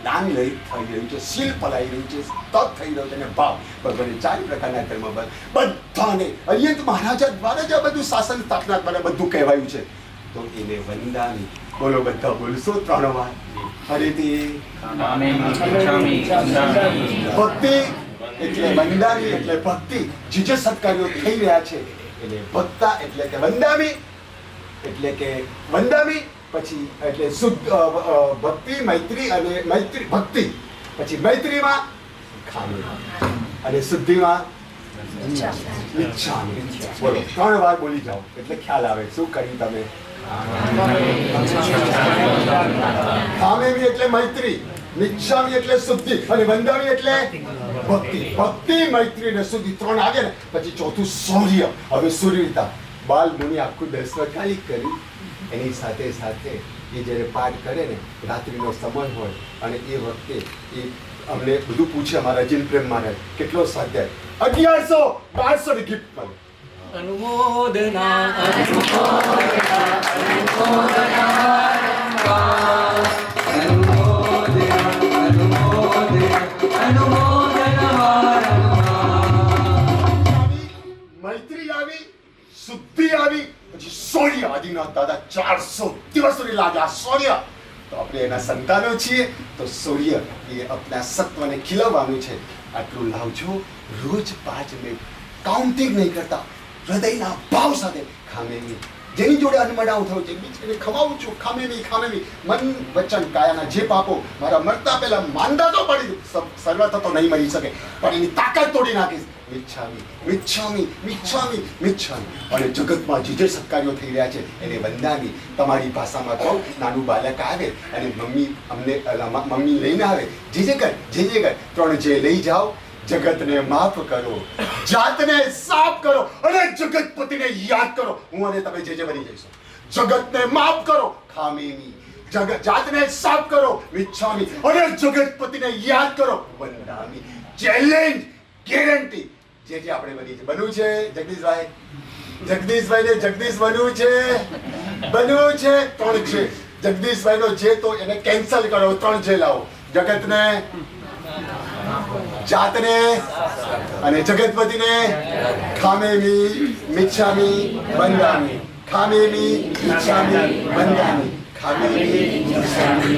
દાન લઈ થઈ રહ્યું છે, શીલ પલાઈ રહ્યું છે, તપ થઈ રહ્યું છે, અને ભાવ. ભગવાને 4 પ્રકારના ધર્મ બધાને અરિયંત મહારાજા દ્વારા જ આ બધું શાસન સ્થાપના દ્વારા બધું કહેવાયું છે. તો એને વંદામી. બોલો, બધા બોલશો 3 વાર ફરીથી. ભક્તિ એટલે વંદામી એટલે ભક્તિ. જે સત્કાર્યો થઈ રહ્યા છે એને ભક્તા એટલે કે વંદામી, એટલે કે વંદામી. પછી એટલે શુદ્ધ ભક્તિ, મૈત્રી અને મૈત્રી ભક્તિ. પછી મૈત્રીમાં ખામેમી અને શુદ્ધિમાં મિચ્છામી. બોલો 3 વાર બોલી જાઓ એટલે ખ્યાલ આવે શું કર્યું તમે. ખામેમી એટલે મૈત્રી, મિચ્છામી એટલે શુદ્ધિ અને વંદામી એટલે ભક્તિ. ભક્તિ, મૈત્રી અને શુદ્ધિ 3 આવે ને પછી ચોથું શૌર્ય. હવે સૂર્યતા બાલ મુનિ આખું 10 ખાલી કર્યું. એની સાથે સાથે એ જ્યારે પાઠ કરે ને, રાત્રિનો સમય હોય અને એ વખતે એ અમને બધું પૂછે, અમારા જીન પ્રેમ મહારાજ કેટલો સ્વાધ્યાય 1100-1200 ની ગિફ્ટ મળે. અનુમોદના મૈત્રી આવી, શુદ્ધિ આવી, પછી શૌર્ય. આદિનાથ દાદા 400 દિવસોની લાગે આ શૌર્ય. તો આપણે એના સંતાનો છીએ, તો શૌર્ય એ આપણા સત્વને ખીલવવાનું છે. આટલું લાવજો રોજ 5 મિનિટ, કાઉન્ટિંગ નહીં કરતા, હૃદયના ભાવ સાથે. ખામેમી જેની જોડે અનમડાવ થયો છે, બીજને ખવાવું છું. ખામેમી ખામેમી મન વચન કાયાના જે પાપો મારા મરતા પહેલા માંદા તો પડી, સર્વથ તો નહીં મરી શકે, પણ એની તાકાત તોડી નાખીશ. મિચ્છામી મિચ્છામી મિચ્છામી મિચ્છામી. અને જગતમાં જે સત્કાર્યો થઈ રહ્યા છે એને વંદામી. તમારી ભાષામાં કહું, નાનું બાળક આવે અને મમ્મી લઈને આવે, જે કર 3 જે લઈ જાઓ. જગતને માફ કરો, જાતને સાફ કરો અને જગતપતિને યાદ કરો. હું અને તમે જે બની જઈશું. જગતને માફ કરો, ખામેમી. જાતને સાફ કરો, મિચ્છામી. અને જગતપતિને યાદ કરો, વંદામી. Challenge, guarantee. જે આપણે બની છે, બનવું છે જગદીશભાઈ. જગદીશભાઈને જગદીશ બનવું છે, 3 છે. જગદીશભાઈનો જે તો એને કેન્સલ કરો, 3 જે લાવો. જગતને, જાતને અને જગતપતિને. ખામેમી મિચ્છામી વંદામી. ખામેમી મિચ્છામી વંદામી. ખામેમી મિચ્છામી.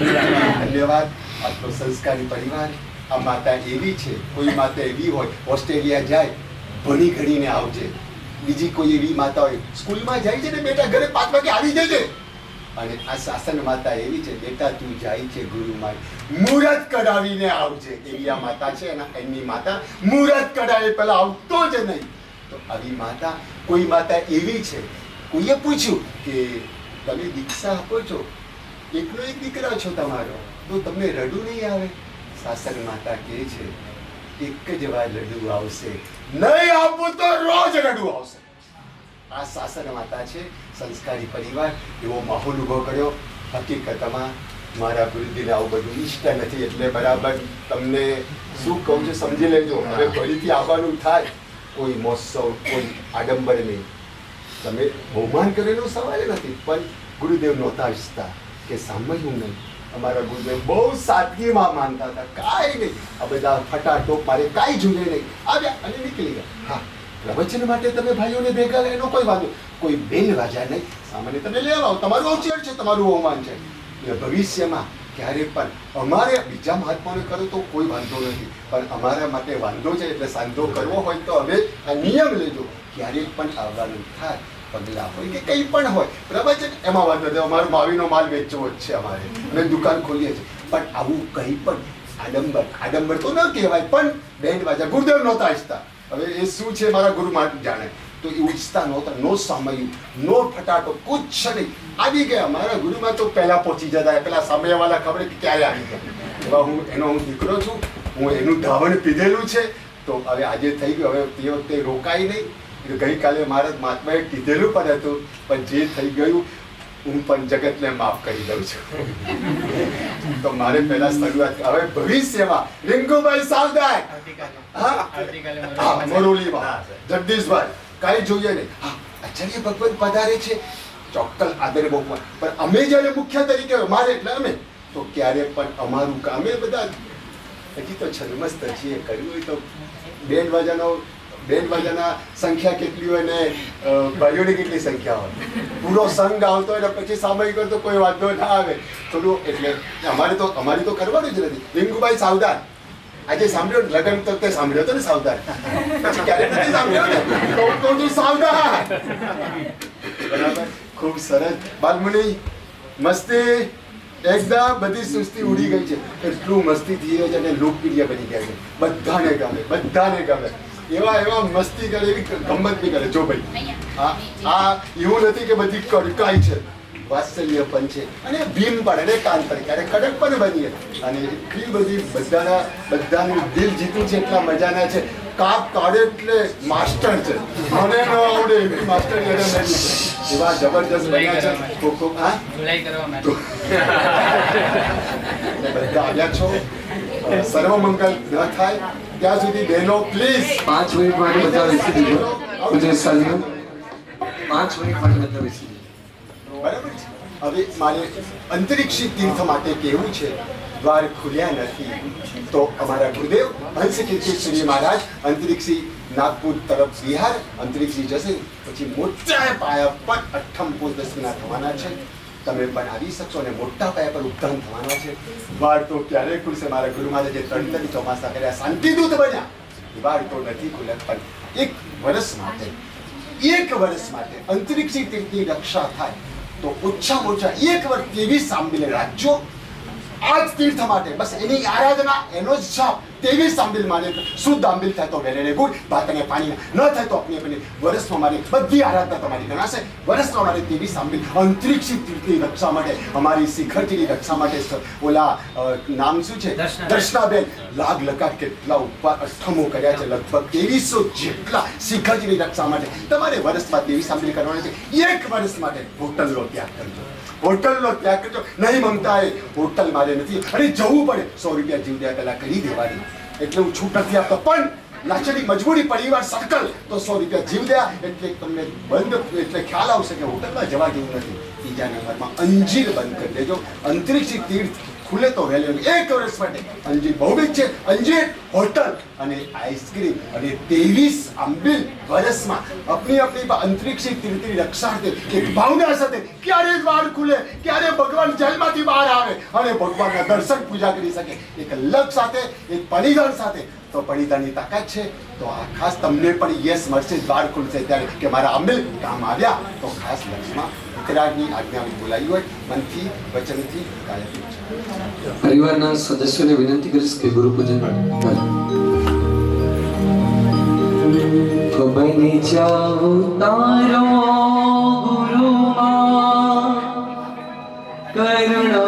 ધન્યવાદ. આટલો સંસ્કારી પરિવાર. આ માતા એવી છે, કોઈ માતા એવી હોય ઓસ્ટ્રેલિયા જાય, ભણી ઘડીને આવજે. બીજી કોઈ એવી માતા હોય સ્કૂલમાં જાય છે ને બેટા ઘરે 5 વાગે આવી જજે. અને આ શાસન માતા એવી છે, બેટા તું જાય છે ગુરુમાં, મુહૂર્ત કઢાવીને આવજે. એવી આ માતા છે. એમની માતા મુહૂર્ત કઢાવે પહેલા આવતો જ નહીં. તો આવી માતા, કોઈ માતા એવી છે, કોઈએ પૂછ્યું કે તમે દીક્ષા આપો છો એકનો એક દીકરો છો તમારો, તો તમને રડું નહીં આવે? સાસણ માતા કહે છે એક જ વાર રડું આવશે, નહીં આપવું તો રોજ રડું આવશે. આ સાસણ માતા છે, સંસ્કારી પરિવાર, એવો માહોલ ઉભો કર્યો. હકીકતમાં મારા ગુરુજીને આવું બધું ઈષ્ટ નથી, એટલે બરાબર તમને શું કહું છું સમજી લેજો. હવે ફરીથી આવવાનું થાય, કોઈ મહોત્સવ, કોઈ આડંબર નહીં. તમે બહુમાન કરેલો સવાલ નથી, પણ ગુરુદેવ નહોતા ઈચ્છતા કે સાંભળ્યું નહીં. અમારા ગુરુદેવ બહુ સાદગીમાં માનતા હતા, કાંઈ નહીં, આ બધા ફટાટોપ મારે કાંઈ જુએ નહીં, આવ્યા અને નીકળી ગયા. હા, પ્રવચન માટે તમે ભાઈઓને ભેગા એનો કોઈ વાંધો, કોઈ બેલ વાજા નહીં, સામાન્ય તમે લેવા આવો, તમારું અવચેર છે, તમારું અવમાન છે. એટલે ભવિષ્યમાં ક્યારે પણ અમારે બીજા મહાત્માઓને કરો તો કોઈ વાંધો નથી, પણ અમારા માટે વાંધો છે, એટલે સાંધો કરવો હોય તો હવે આ નિયમ લેજો. ક્યારેક પણ આવવાનું થાય, પગલા હોય કે કંઈ પણ હોય, પ્રવચન એમાં વાંધો નથી. અમારો માવીનો માલ વેચવો જ છે અમારે, અમે દુકાન ખોલીએ છીએ, પણ આવું કંઈ પણ આડંબર તો ન કહેવાય, પણ બેન્ડ વાજા ગુરુદેવ નહોતા ઈચ્છતા. હવે એ શું છે મારા ગુરુ માટે જાણે, તો એ ઈચ્છતા નહોતા. નો સામયું, નો ફટાટો, કુછ નહીં. આવી ગયા મારા ગુરુમાં તો પહેલા પહોંચી જતા, પેલા સામેવાળા ખબર કે ક્યારે આવી ગયા. એવા હું દીકરો છું, હું એનું ધાવણ પીધેલું છે, તો હવે આજે થઈ ગયું. હવે તે વખતે રોકાઈ નહીં. ગઈકાલે મારા મહાત્માએ કીધેલું પણ હતું, પણ જે થઈ ગયું હું પણ જગતને માફ કરી દઉં છું. તો મારે પહેલા શરૂઆત, હવે ભવિષ્યમાં રિંકુભાઈ સાવધાન, મોરોલીમાં જગદીશભાઈ કાંઈ જોઈએ નહીં. હા, આચાર્ય ભગવત પધારે છે, ચોક્કસ આદર બહુ, પણ અમે જ્યારે મુખ્ય તરીકે અમારે એટલે અમે તો ક્યારે પણ અમારું કામ, એ બધા હજી તો છદ્મસ્ત છીએ, કર્યું હોય તો બેન્ડ વાજાના સંખ્યા કેટલી હોય ને ભાઈઓની કેટલી સંખ્યા હોય, પૂરો સંઘ આવતો હોય ને પછી સામયિક તો કોઈ વાંધો ના આવે થોડું. એટલે અમારી તો કરવાનું જ નથી. રિંકુભાઈ સાવધાન, આજે સાંભળ્યો લગન તો તે સાંભળ્યો હતો ને સાવધાન, પછી ક્યારે નથી સાંભળ્યો ને તો તું સાવધાન. બરાબર, ખૂબ સરસ. બાલમુનિ મસ્તી એકદમ બધી સુસ્તી ઉડી ગઈ છે, એટલું મસ્તી થઈ ગઈ છે અને લોકપ્રિય બની ગયા છે, બધાને ગમે. એવા મસ્તી કરે, એવી ગમત બી કરે. જો ભાઈ આ એવું નથી કે બધી કડકાઈ છે, વાત્સલ્ય પણ છે, અને ભીમ પણ, અને કાન પણ, ક્યારેક કડક પણ બનીએ, અને એટલી બધી બધાનું દિલ જીતું છે, એટલા મજાના છે. કાપ કાઢે એટલે માસ્ટર છે, મને ન આવડે એવી માસ્ટર એવા જબરજસ્ત બન્યા છે. ખૂબ હા બધા આવ્યા છો. સર્વ મંગલ ન થાય ત્યાં સુધી બહેનો પ્લીઝ 5 મિનિટ માટે બધા બેસી દીધો. મુજે સાલ્યુ 5 મિનિટ માટે બધા બેસી દીધો. બરાબર છે. હવે મારે અંતરિક્ષી તીર્થ માટે કહેવું છે, દ્વાર ખુલ્યા નથી તો અમારા ગુરુદેવ હંસ કીર્તિશ્રી મહારાજ અંતરિક્ષી નાગપુર તરફ વિહાર અંતરિક્ષી જશે, પછી મોટા પાયા પર 8મ પોષ દસમીના થવાના છે. તમે પણ આવી શકશો અને મોટા પાયા પર ઉદ્ધાન થવાના છે. દ્વાર તો ક્યારે ખુલશે? મારા ગુરુ મહારાજે જે 3 ચોમાસા કર્યા, શાંતિદૂત બન્યા, દ્વાર તો નથી ખુલ્યા, પણ એક વર્ષ માટે અંતરિક્ષી તીર્થની રક્ષા થાય તો ઓછામાં ઓછા 1 વર્ષ તેવી સાંભળીને રાખજો. આ જ તીર્થ માટે બસ એની આરાધના, એનો જ જાપ, તેવી સાંભળ મારે શુદ્ધ આંબિલ થાય તો વેરેને ગુડ, ભાત અને પાણી ન થાય તો આપણે વર્ષમાં મારી બધી આરાધના તમારી ગણાશે. વર્ષમાં મારે તેવી સાંભળ અંતરિક્ષી તીર્થની રક્ષા માટે, અમારી શિખરજીની રક્ષા માટે, ઓલા નામ શું છે, દર્શનાબેન, લાગ લગાટ કેટલા ઉપર અષ્ટમો કર્યા છે, લગભગ 2300 જેટલા શિખરજીની રક્ષા માટે તમારે વર્ષમાં તેવી સાંભળ કરવાની છે. 1 વર્ષ માટે હોટલનો ત્યાગ કરજો, હોટલનો ત્યાગ કરજો. નહીં મમતા એ હોટલ મારે નથી, અને જવું પડે 100 રૂપિયા જીવડ્યા પહેલા કરી દેવાની, એટલે હું છૂટ નથી આપતો, પણ લાચારી મજબૂરી પરિવાર સર્કલ તો 100 રૂપિયા જીવડ્યા એટલે તમને બંધ, એટલે ખ્યાલ આવશે કે હોટલમાં જવા જેવું નથી. 3જા નંબરમાં અંજીર બંધ કરી દેજો. અંતરિક્ષી તીર્થ ખુલે તો વહેલો 1 વર્ષ માટે અંજીર ભૌમિક છે, અંજીર હોટલ અને આઈસ્ક્રીમ અને 23 આંબિલ વર્ષમાં આપણી અંતરિક્ષી તીર્થની રક્ષાર્થે એક ભાવના સાથે ક્યારે દ્વાર ખુલે, ક્યારે ભગવાન જેલમાંથી બહાર આવે અને ભગવાનના દર્શન પૂજા કરી શકે, એક લક્ષ સાથે, એક પરિધાન સાથે. તો પરિધાનની તાકાત છે તો આ ખાસ તમને પણ યસ મળશે, દ્વાર ખુલશે ત્યારે કે મારા આંબિલ કામ આવ્યા. તો ખાસ લક્ષમાં ઉત્તરાયણની આજ્ઞા બોલાવી હોય, મનથી વચનથી કાયથી. પરિવારના સદસ્યોને વિનંતી કરીશ કે ગુરુ પૂજન તો બની જાઓ તારો ગુરુમાં કરુણા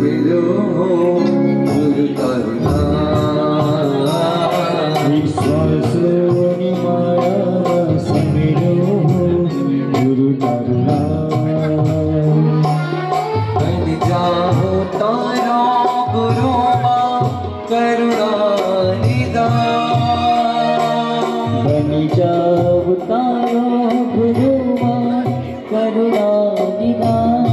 समिरो गुरु करुणा विश्वासोनि माया समिरो गुरु करुणा बन जाओ तारा गुरु माँ करुणा निधान बनि जाओ तारो गुरु मां करुणा निधान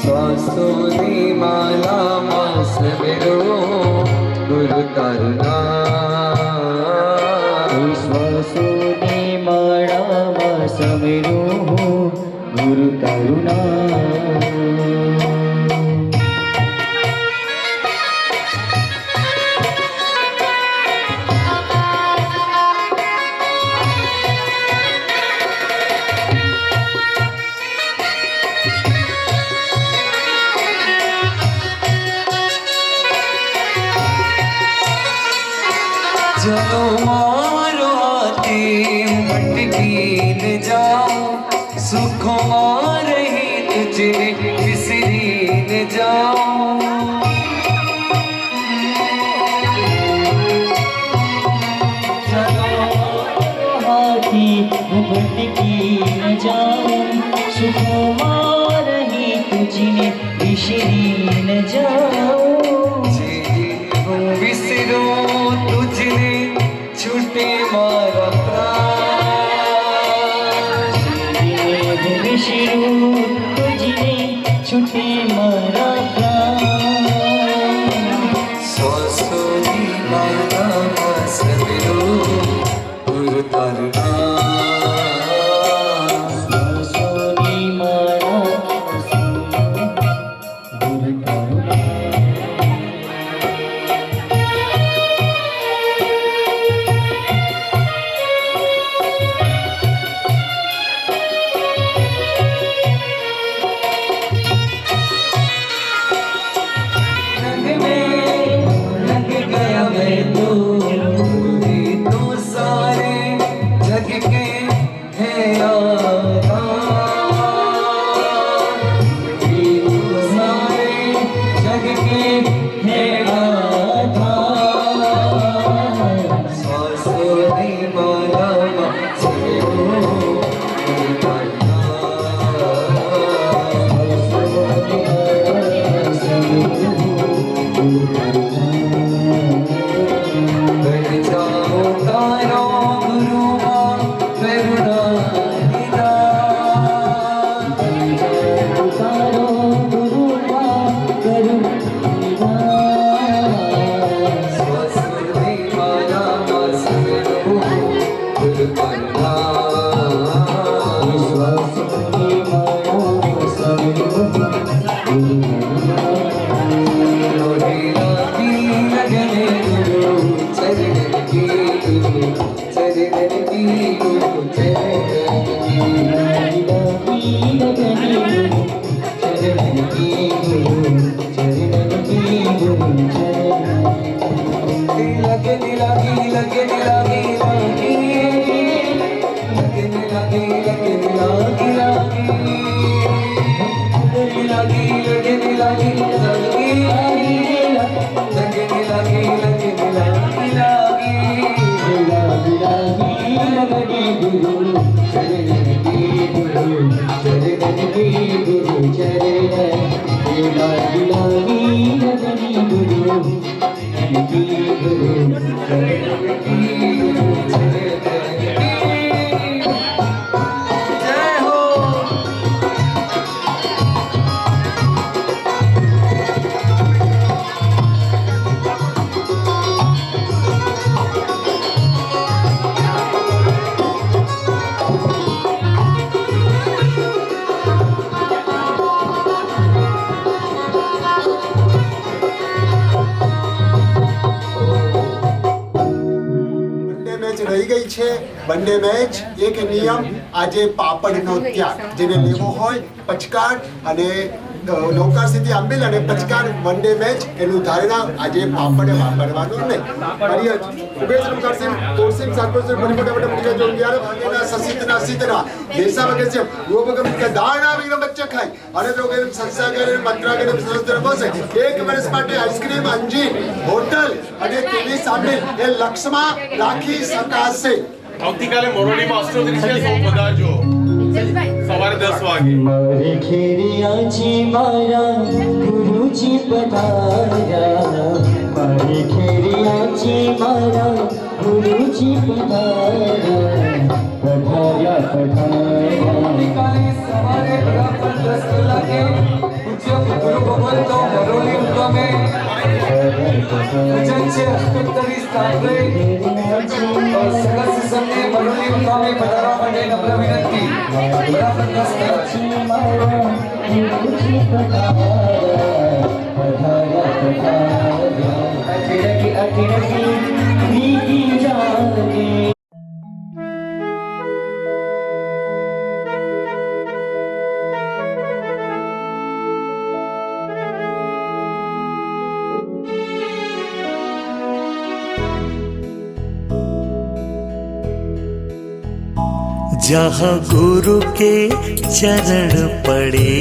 स्वासोनी माला माँ समिरो गुरु करुणा विश्वासोनि माया मां समिरो गुरु करुणा चलो मारो आते भटकी न जाओ सुख मारे तुझे बिसरी न जाओ हाथी भटकी न जाओ सुख मारही तुझने बिसरी न जाओ विसरो तुझने छूटे मारा प्राण बिसरू तुझने छूटे मारा प्राण स्वासोनी माला समिरो गुरु करुणा स्वासोनि माया गुरु करुणा रंग में रंग गया मैं तो सारे जग के हैं आधार सारे जग के हैं आधार स्वासोनी माला समिरो गुरु करुणा बन जाओ तारो गुरु माँ करुणा निधान तारो गुरु मां करुणा स्वासोनी माला समिरो गुरु करुणा विश्वासोनि माया समिरो गुरु करुणा लगने गुरु चरण की गुरु चरण की गुरु चरण की लगने लगी लगने लगी लगने लगी लगने लगी लगी लगने लगी लगने लगी जय हो રહી ગઈ છે બંને મેચ એક નિયમ આજે પાપડનો ત્યાગ જેને લેવો હોય પચકાટ અને નૌકાર સિદ્ધિ આંબેલ અને પચકાર વન ડે મેચ એનું ધારણા આજે પાપડે વાપરવાનું નહીં હરિય ઉગેશ કરસિંહ તોરસિંહ સાકોસર પરિપોટા બટે મુટિકા જો યાર વાગેના સસિતના સિતના દેશા વગે છે વો બગમ કે ધારણા વિગ્રહ બચ્ચા ખાય અને તો કે સંસ્થાગર મંત્રાગર સંસ્થા બસે એક વર્ષ માટે આઈસ્ક્રીમ અંજી હોટલ અને તેની સામે એ લક્ષ્યમાં રાખી શકાશે આવતીકાલે મોરડીમાં અષ્ટોત્તરી છે સૌ પધારજો સવારે 10 વાગે મારે ખેરિયાજી મારા ગુરુજી પધાર્યા મારે ખેરિયાજી મારા ગુરુજી પધાર્યા પધાર્યા આવતીકાલે સવારે બરાબર 10 કલાકે પૂજ્ય ગુરુ ભગવંતો મરોલી મુકામે પૂજન છે અષ્ટોત્તરી સ્થાપને સગા સિસમને મરોલી મુકામે પધારવા માટે નમ્ર વિનંતી બરાબર 10 जहाँ गुरु के चरण पड़े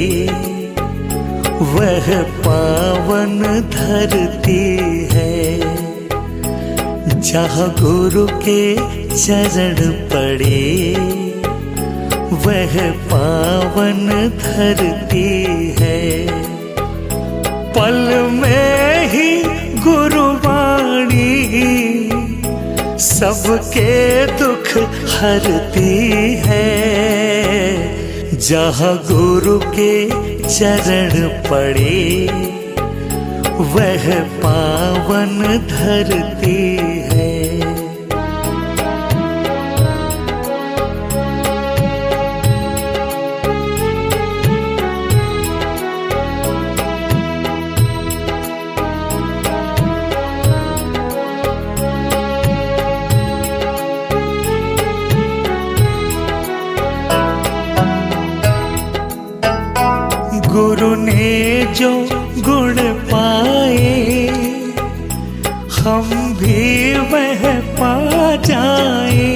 वह पावन धरती है। जहाँ गुरु के चरण पड़े वह पावन धरती है। पल में ही गुरुवाणी सबके दुख हरती है। जहाँ गुरु के चरण पड़े वह पावन धरती है। गुरु ने जो गुण पाए हम भी वह पा जाए।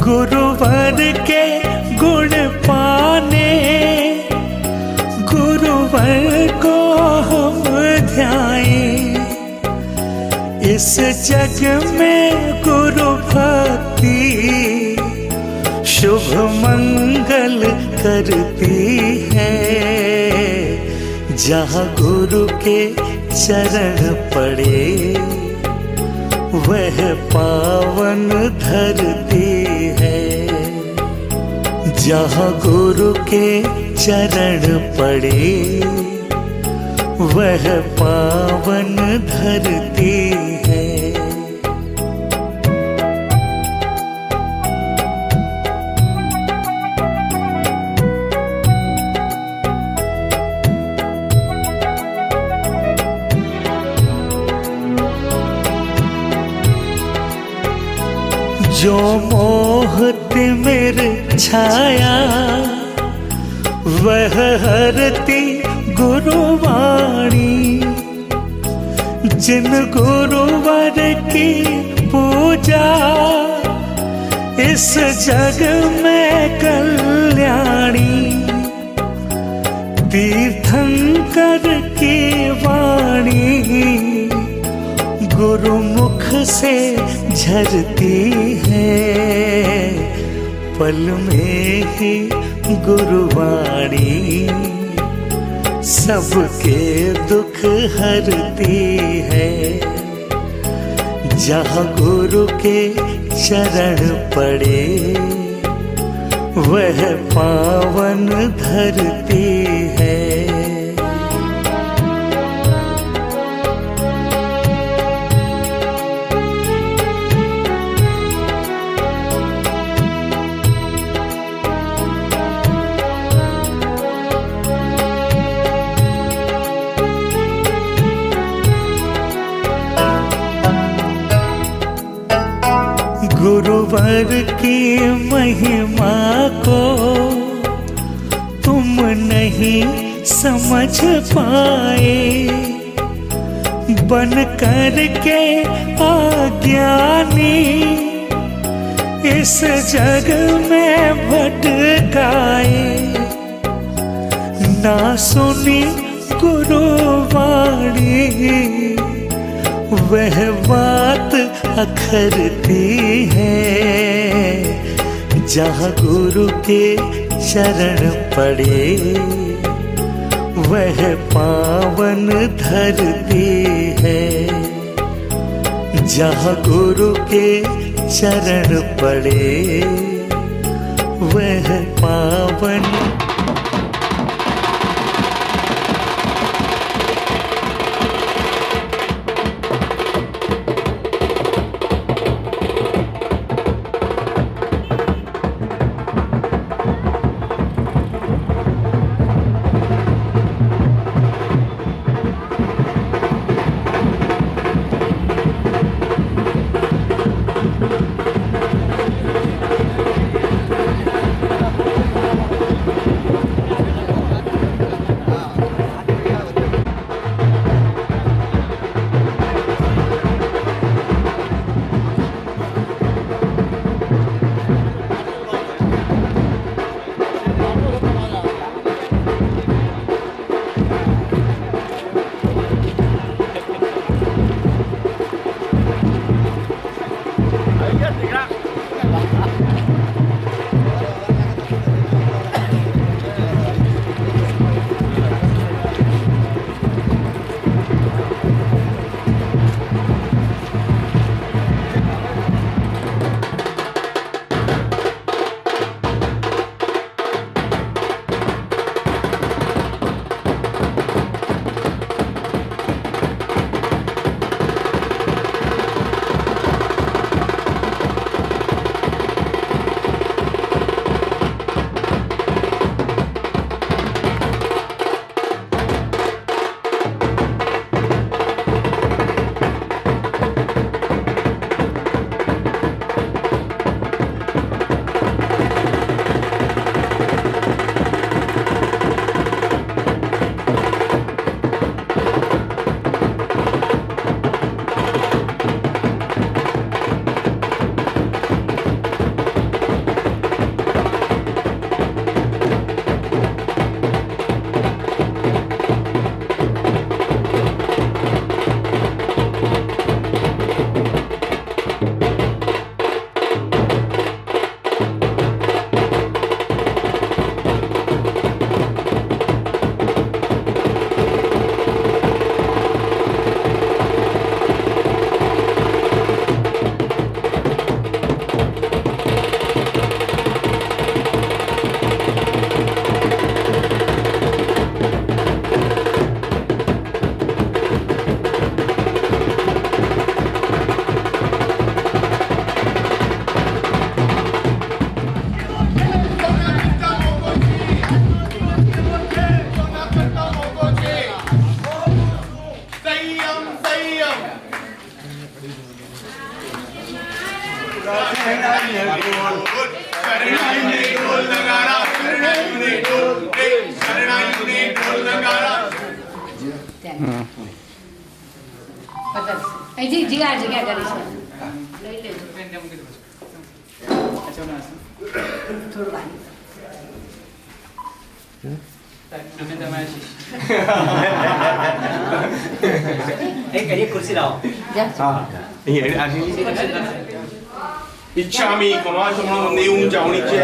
गुरुवर के गुण पाने गुरुवर को हम ध्याएं। इस जग में गुरु भक्ति शुभ मंगल करती है। जहाँ गुरु के चरण पड़े वह पावन धरती है। जहाँ गुरु के चरण पड़े वह पावन धरती है। जो मोह तिमिर छाया वह हरती गुरुवाणी। जिन गुरुवर की पूजा इस जग में कल्याणी। तीर्थंकर की वाणी गुरुमुख से झरती है। पल में ही गुरुवाणी सबके दुख हरती है। जहाँ गुरु के चरण पड़े वह पावन धरती है। गुरुवर की महिमा को तुम नहीं समझ पाए, बन कर के अज्ञानी इस जग में भटकाए। ना सुनी गुरुवाणी वह बात अखरती है, जहाँ गुरु के चरण पड़े वह पावन धरती है। जहाँ गुरु के चरण पड़े वह पावन। इच्छामि कमाशमनो नेऊन जावणीचे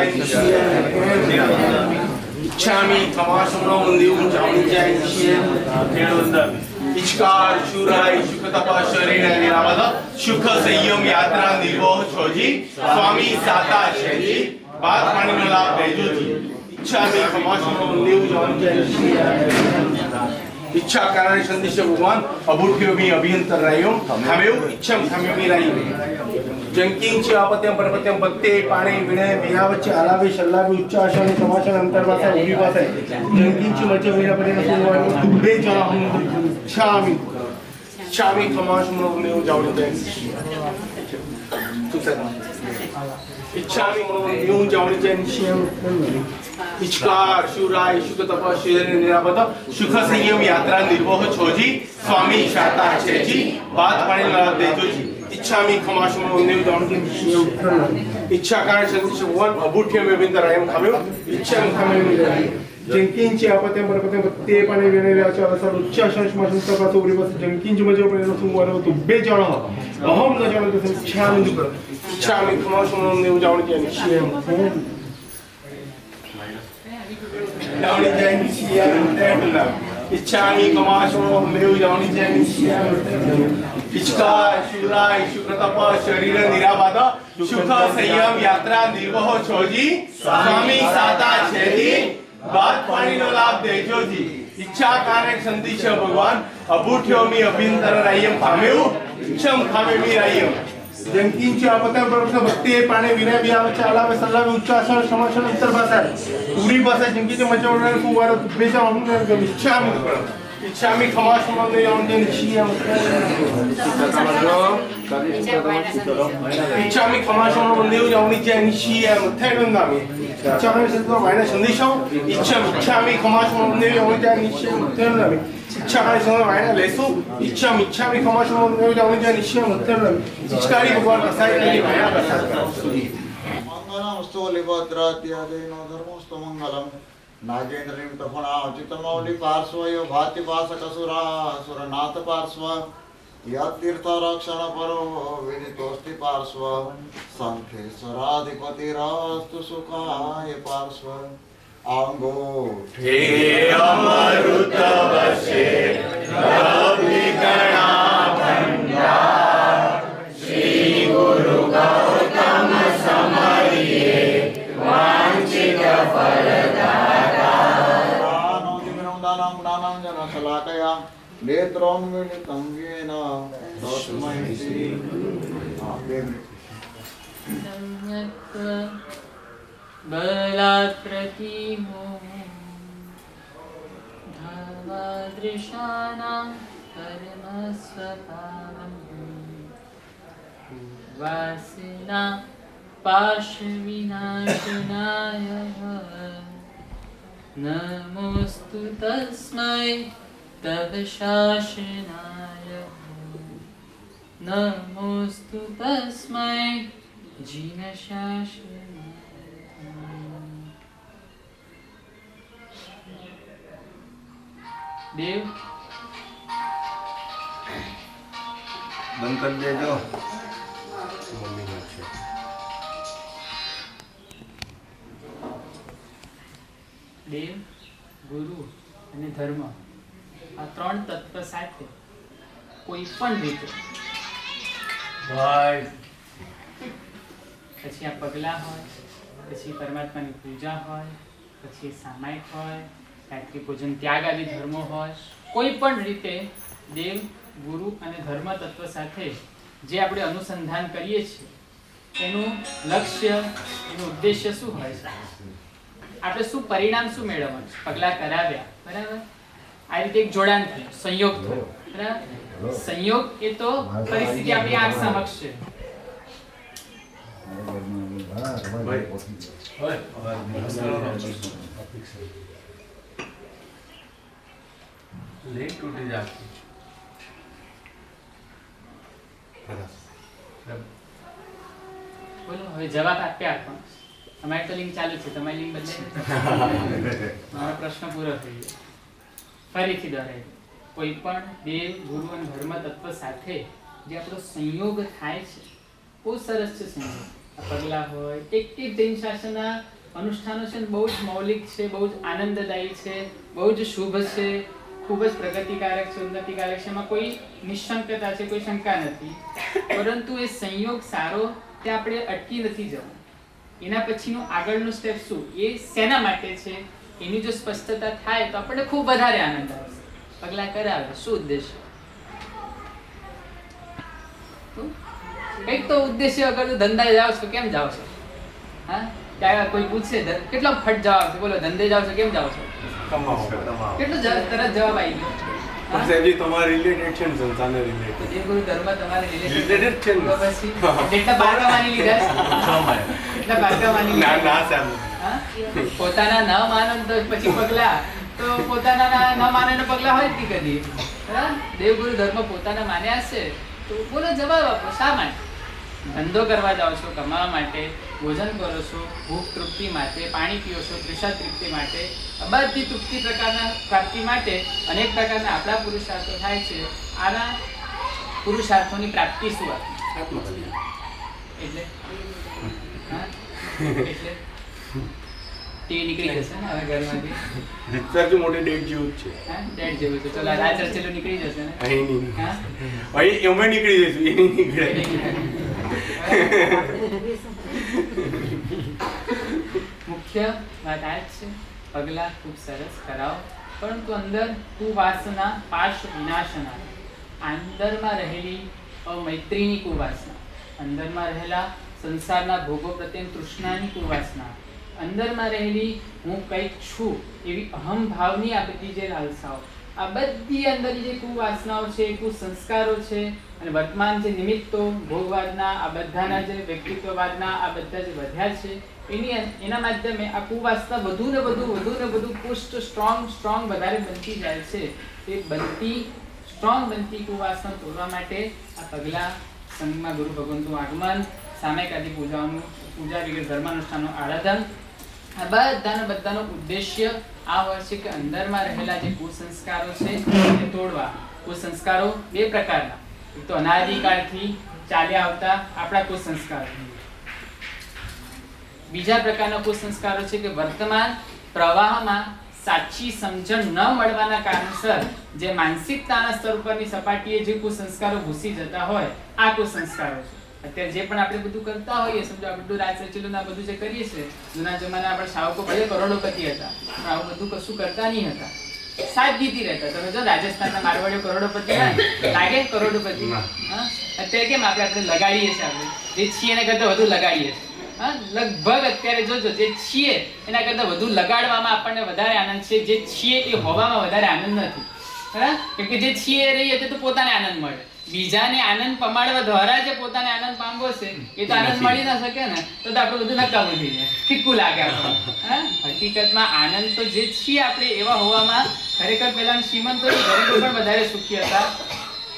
इच्छामि कमाशमनो नेऊन जावणीचे इचकार शुराई सुख तपा शरीर निरामद सुख संयम यात्रा निर्वह छोजी स्वामी साता शेजी बात पानी मला बेजोजी इच्छामि कमाशमनो नेऊन जावणीचे इच्छा कारण संदेश भगवान अबुठ्यो मी अभियंतर रायो हमेव इच्छम हमेव मी रायो जंकिंग चे आपत्यम परपत्यम पत्ते पाणी विनय विनावच्चे आलावे शल्लावे उच्चारण आणि समासन अंतर्भाषा उभी भाषा आहे जंकिंग ची मध्य विनापर्यंत सुरुवात दुबे जरा शामी शामी समास म्हणून नेऊ जाऊ दे इच्छामी म्हणून नेऊ जाऊ दे इचकार शुराय शुक तपस्या निरापद सुख संयम यात्रा निर्वह छोजी स्वामी शाता छेजी बात पाणी ला देजोजी इच्छा मी खमाशम नेव जाऊन की इच्छा कारण संतोष भगवान अबुठ्य में बिंदरायम खाम्यो इच्छा खाम्यो जंकिंची आपते बरपते ते पाणी वेनेल्याच्या असर उच्च शंष्माशन तपास उरी बस जंकिंची मजे पण सुवर तो बेजाण अहम न जाण तो इच्छा मी कर इच्छा मी खमाशम नेव जाऊन की निश्चय जाऊन की निश्चय इच्छा मी खमाशम नेव जाऊन की निश्चय इच्छा शुराय शुक्रतप शरीर निराबाद सुख संयम यात्रा निर्वह छोजी स्वामी साता छेजी बात पाणी नो लाभ देजो जी इच्छा कारण संदेश भगवान अबुठ्यो मी अभिंतर रायम खामेऊ इच्छम खामे मी रायम जंकिंची आपत्या बरोबर भक्ती पाणी विनय बियावच्या आलावे सल्लावे उच्चासन समासन अंतर भाषा उरी भाषा जंकीचे मचवणार सुवार बेचा म्हणून इच्छा मी कर इच्छा मी खमाश म्हणून येऊन जे निश्चय इच्छा मी खमाश म्हणून देव जाऊन जे निश्चय थेडून नामी इच्छा मी संतो मायना संदेश इच्छा मी खमाश म्हणून देव जाऊन जे निश्चय थेडून नामी इच्छा काय संतो मायना लेसो इच्छा मी खमाश म्हणून देव जाऊन जे निश्चय थेडून नामी इच्छकारी भगवान कसाय केली माया कसा मंगलमस्तु लिभद्रात्यादेनो धर्मस्तु मंगलम नागेन्द्रिं तफणाचितमौलि पार्श्वयो भाति पासकसुरा सुरनाथ पार्श्व यतीर्थरक्षणपरो विदितोऽस्ति पार्श्व शङ्खेश्वराधिपतिरस्तु सुखाय पार्श्व अंगूठे अमृतवशे रविगणाभंगा श्री गुरु गौतम समरिये वांछित फलदाता शलाकया नेत्रोन्मीलितं येन तस्मै श्री बलात् प्रतिमो धावादृशानां परमस्वभावं वासिना पाशविनाशनाय नमोस्तु तस्मै तव शासनाय नमोस्तु तस्मै जिनशासनाय देव બંધ કરી દેજો देव गुरु અને ધર્મ આ ત્રણ તત્વ સાથે કોઈ પણ રીતે પછી આ પગલા હોય પછી પરમાત્માની પૂજા હોય પછી સામાયિક હોય ગાયત્રી પૂજન ત્યાગ આદિ ધર્મો હોય કોઈ પણ રીતે દેવ ગુરુ અને ધર્મ તત્વ સાથે જે આપણે અનુસંધાન કરીએ છીએ એનું લક્ષ્ય એનું ઉદ્દેશ્ય શું હોય છે આપણે શું પરિણામ શું મેળવવાનું પગલા કરાવ્યા બરાબર આ રીતે એક જોડાણ થયું સંયોગ થયો બરાબર સંયોગ એ તો પરિસ્થિતિ આપણી આંખ સમક્ષ છે लेट टूटी जाती બોલો હવે જવાબ આપ્યા પણ અમારી તો લિંક ચાલુ છે તમારી લિંક બદલે મારો પ્રશ્ન પૂરો થઈ ગયો ફરીથી દોહરાય કોઈ પણ દેવ ગુરુ અને ધર્મ તત્વ સાથે જે આપણો સંયોગ થાય છે બહુ સરસ છે સંયોગ આ પગલા હોય એક જૈન શાસનના અનુષ્ઠાનો છે બહુ જ મૌલિક છે બહુ જ આનંદદાયી છે બહુ જ શુભ છે ખૂબ જ પ્રગતિકારક છે ઉન્નતિકારક છે એમાં કોઈ નિશંકતા છે કોઈ શંકા નથી પરંતુ એ સંયોગ સારો તે આપણે અટકી નથી જવું એના પછીનું આગળનું સ્ટેપ શું એ શેના માટે છે એની જો સ્પષ્ટતા થાય તો આપણને ખૂબ વધારે આનંદ આવશે પગલા કરાવે શું ઉદ્દેશ્ય કંઈક તો ઉદ્દેશ્ય અગર ધંધા જાઓ છો કેમ જાઓ છો હા ત્યારે કોઈ પૂછે કેટલો ફટ જવાબ છે બોલો ધંધે જાઓ છો કેમ જાઓ છો કેટલો તરત જવાબ આવી ગયો जी तुम्हारे रिलेटेड છે સંસારને રિલેટેડ જે ગુરુ ધર્મ તમારે રિલેટેડ છે તો પછી જેટલા બારકા માની લીધા એટલા બારકા માની ના ના સાહેબ હા? પોતાના ન માનો ને તો પછી પગલા તો પોતાના ન માને ને પગલા હોય જ નહીં કદી. હા? દેવગુરુ ધર્મ પોતાના માન્યા હશે તો બોલો જવાબ આપો. શા માટે ધંધો કરવા જાઓ છો? કમાવા માટે. ભોજન કરો છો ભૂખ તૃપ્તિ માટે, પાણી પીઓ છો તૃષા તૃપ્તિ માટે, બધી તૃપ્તિ પ્રકારના પ્રાપ્તિ માટે અનેક પ્રકારના આપણા પુરુષાર્થો થાય છે. આના પુરુષાર્થોની પ્રાપ્તિ શું આપી? એટલે એટલે તે નીકળી જશે ને હવે ઘરમાંથી. સર મોટી ડેટ જેવું જ છે. હા, ડેડ જેવું છે. ચલો આ ચર્ચેલું નીકળી જશે ને. અહીં નહીં. હા, અહીં એમાં નીકળી જઈશું, એ નહીં નીકળે. મુખ્ય વાત આ જ છે. પગલા ખૂબ સરસ કરાવો, પરંતુ અંદર કુવાસના પાશ વિનાશના, અંદરમાં રહેલી મૈત્રીની કુવાસના, અંદરમાં રહેલા સંસારના ભોગો પ્રત્યેની તૃષ્ણાની કુવાસના, અંદરમાં રહેલી હું કંઈક છું એવી અહમ ભાવની આ બધી જે લાલસાઓ, આ બધી અંદરની જે કુવાસનાઓ છે, કુસંસ્કારો છે, અને વર્તમાન જે નિમિત્તો ભોગવાદના આ બધાના જે વ્યક્તિત્વવાદના આ બધા જે વધ્યા છે એના માધ્યમે આ કુવાસના વધુ ને વધુ પુષ્ટ સ્ટ્રોંગ વધારે બનતી જાય છે. તે બનતી સ્ટ્રોંગ બનતી કુવાસના તોડવા માટે આ પગલાં સંઘમાં ગુરુ ભગવંતનું આગમન, સામાયિક આદિ પૂજા વગેરે ધર્માનુષ્ઠાનનું આરાધન, આ બધાનો ઉદ્દેશ્ય આ હોય છે કે અંદરમાં રહેલા જે કુસંસ્કારો છે એને તોડવા. કુસંસ્કારો બે પ્રકારના, એક તો અનાદિકાળથી ચાલ્યા આવતા આપણા કુસંસ્કારો, બીજા પ્રકારના કુસંસ્કારો છે કે વર્તમાન પ્રવાહમાં સાચી સમજણ ન મળવાના કારણસર જે માનસિકતાના સ્તર ઉપરની સપાટીએ જે કુસંસ્કારો ઘૂસી જતા હોય આ કુસંસ્કારો છે. અત્યારે જે પણ આપણે બધું કરતા હોઈએ, સમજો આપણે બધું રાજરચીલું આ બધું જે કરીએ છીએ, જૂના જમાના આપણા શાવકો ભલે કરોડોપતિ હતા પણ આવું બધું કશું કરતા નહીં હતા, સાદગીથી રહેતા. તમે જો રાજસ્થાનના મારવાડીઓ કરોડોપતિ હોય લાગે કરોડોપતિ. હા, અત્યારે કેમ આપણે લગાડીએ છીએ, આપણે જે છીએ એના કરતા વધુ લગાડીએ છીએ. હા, લગભગ અત્યારે જોજો જે છીએ એના કરતા વધુ લગાડવામાં આપણને વધારે આનંદ છે, જે છીએ એ હોવામાં વધારે આનંદ નથી. હા, કેમ કે જે છીએ એ રહીએ તો પોતાને આનંદ મળે, બીજાને આનંદ પમાડવા દ્વારા જે પોતાને આનંદ પામવો છે એ તો આનંદ મળી ના શકે ને, તો આપણું બધું નકામું થઈ જાય, ફિક્કું લાગે આપણને. હા, હકીકતમાં આનંદ તો જે છીએ આપણે એવા હોવામાં ખરેખર પહેલા શ્રીમંતો ગરીબો પણ વધારે સુખી હતા,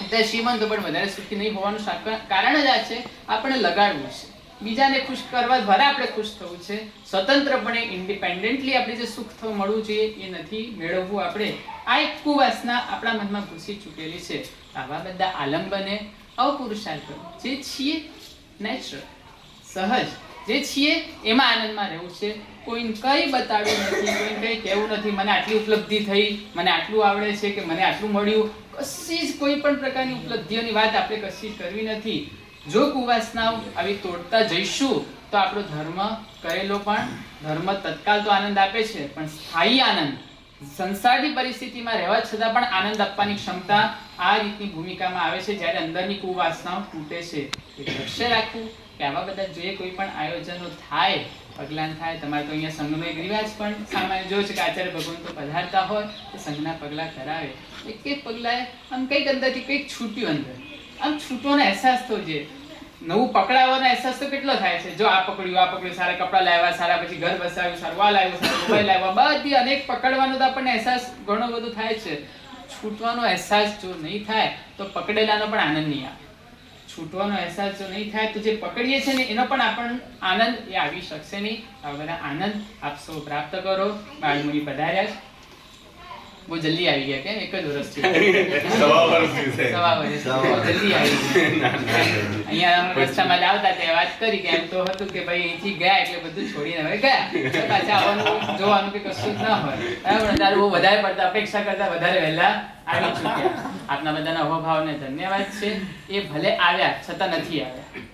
એટલે શ્રીમંતો પણ વધારે સુખી નહીં હોવાનું કારણ જ આ છે, આપણે લગાડવું છે, બીજાને ખુશ કરવા દ્વારા આપણે ખુશ થવું છે. સ્વતંત્રપણે ઇન્ડિપેન્ડન્ટલી આપણે જે સુખ મળવું જોઈએ એ નથી મેળવવું આપણે. આ એક કુવાસના આપણા મનમાં ઘૂસી ચૂકેલી છે. આવા બધા આલંબને અપુરુષાર્થ જે છીએ નેચરલ સહજ જે છીએ એમાં આનંદમાં રહેવું છે. કોઈને કંઈ બતાવ્યું નથી, કોઈને કંઈ કહેવું નથી મને આટલી ઉપલબ્ધિ થઈ, મને આટલું આવડે છે કે મને આટલું મળ્યું, કશી જ કોઈ પણ પ્રકારની ઉપલબ્ધિઓની વાત આપણે કશી જ કરવી નથી. જો કુવાસનાઓ આવી તોડતા જઈશું તો આપણો ધર્મ કરેલો પણ ધર્મ તત્કાલ તો આનંદ આપે છે, પણ સ્થાયી આનંદ સંસારની પરિસ્થિતિમાં રહેવા છતાં પણ આનંદ આપવાની ક્ષમતા આ રીતની ભૂમિકામાં આવે છે જ્યારે અંદરની કુવાસનાઓ તૂટે છે. લક્ષ્ય રાખવું કે આવા બધા જે કોઈ પણ આયોજનો થાય, પગલાં થાય, તમારે તો અહીંયા સંઘનો એક રિવાજ પણ સામાન્ય જોયો છે કે આચાર્ય ભગવાન તો પધારતા હોય તો સંઘના પગલાં કરાવે. એક એક પગલાં આમ કંઈક અંદરથી કંઈક છૂટ્યું, અંદર આમ છૂટવાનો અહેસાસ થવો જોઈએ. નવું પકડાવવાનો અહેસાસ તો કેટલો થાય છે, જો આ પકડ્યું, સારા કપડાં લાવ્યા, સારા પછી ઘર બસાવ્યું, સારું આ લાવ્યું, સારું મોબાઈલ લાવ્યા, બધી અનેક પકડવાનો તો આપણને અહેસાસ ઘણો બધો થાય છે. છૂટવાનો અહેસાસ જો નહીં થાય તો પકડેલાનો પણ આનંદ નહીં આવે. છૂટવાનો અહેસાસ જો નહીં થાય તો જે પકડીએ છીએ ને એનો પણ આપણને આનંદ એ આવી શકશે નહીં. આ બધા આનંદ આપ સૌ પ્રાપ્ત કરો. બાળમુનિ પધાર્યા છે, બહુ જલ્દી આવી ગયા, કેમ? એક જ વર્ષ છે, સવા વર્ષ જલ્દી આવી ગયા. અહીંયા રસ્તામાં જ આવતા તે વાત કરી કે એમ તો હતું કે ભાઈ અહીંથી ગયા એટલે બધું છોડીને હવે ગયા, પાછા આવવાનું જોવાનું કે કશું જ ના હોય. બરાબર, તારું બહુ વધારે પડતા અપેક્ષા કરતા વધારે વહેલા આવી ચૂક્યા. આપના બધાના અહોભાવને ધન્યવાદ છે. એ ભલે આવ્યા છતાં નથી આવ્યા,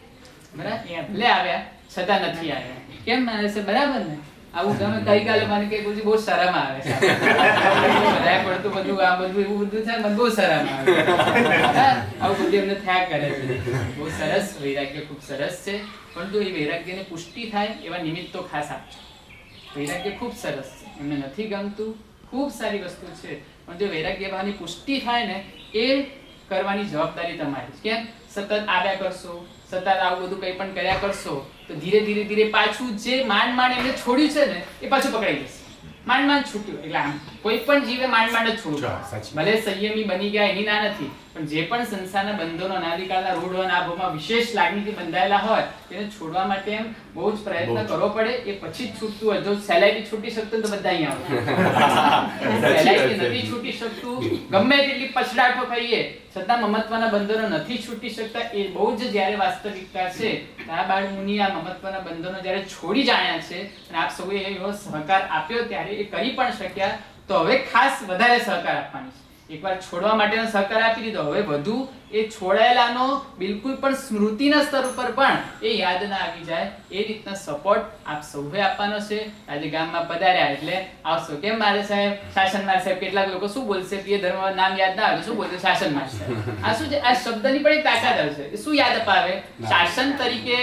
બરાબર, એ ભલે આવ્યા છતાં નથી આવ્યા. કેમ મારે છે? બરાબર ને? આવું તમે ગઈકાલે મને કે બહુ શરમ આવે છે, વધારે પડતું બધું આ બધું એવું બધું છે, મને બહુ શરમ આવે. આવું બધું એમને થયા કરે છે. બહુ સરસ વૈરાગ્ય, ખૂબ સરસ છે, પરંતુ એ વૈરાગ્યને પુષ્ટિ થાય એવા નિમિત્તો ખાસ આપજો. વૈરાગ્ય ખૂબ સરસ છે, એમને નથી ગમતું, ખૂબ સારી વસ્તુ છે, પણ જો વૈરાગ્ય ભાવની પુષ્ટિ થાય ને એ કરવાની જવાબદારી તમારી છે. કેમ? સતત આવ્યા કરશો, સતત આવું બધું કંઈ પણ કર્યા કરશો તો ધીરે ધીરે ધીરે પાછું જે માંડ એમને છોડ્યું છે ને એ પાછું પકડાઈ જશે. માંડ છૂટ્યું એટલે આમ કોઈ પણ જીવે માંડ જ છોડવું. ભલે સંયમી બની ગયા એની ના નથી, પણ જે પણ સંસારના બંધનો અનાદિકાળના રૂઢ અને આભોમાં વિશેષ લાગણીથી બંધાયેલા હોય તેને છોડવા માટે એમ બહુ જ પ્રયત્ન કરવો પડે. એ પછી જ છૂટતું હોય. જો સહેલાઈથી છૂટી શકતું તો બધા અહીંયા આવે. સહેલાઈથી નથી છૂટી શકતું, ગમે તેટલી પછડાટો કહીએ છતાં મમત્વના બંધનો નથી છૂટી શકતા. એ બહુ જ જ્યારે વાસ્તવિકતા છે. આ બાળ મુનિ આ મમત્વના બંધનો જ્યારે છોડી જાણ્યા છે અને આપ સૌએ એવો સહકાર આપ્યો ત્યારે એ કરી પણ શક્યા. તો હવે ખાસ વધારે સહકાર આપવાની છે. એકવાર છોડવા માટેનો સહકાર આપી દીધો, હવે વધુ એ છોડાયેલાનો બિલકુલ પણ સ્મૃતિના સ્તર ઉપર પણ એ યાદ ના આવી જાય એ રીતના સપોર્ટ આપ સૌએ આપવાનો છે. આજે ગામમાં પધાર્યા એટલે આવશો, કેમ મારે સાહેબ શાસન માર સાહેબ, કેટલાક લોકો શું બોલશે પ્રિય ધર્મ નામ યાદ ના આવે શું બોલશે શાસન માર સાહેબ. આ શું છે? આ શબ્દની પણ એક તાકાત હશે. શું યાદ અપાવે? શાસન તરીકે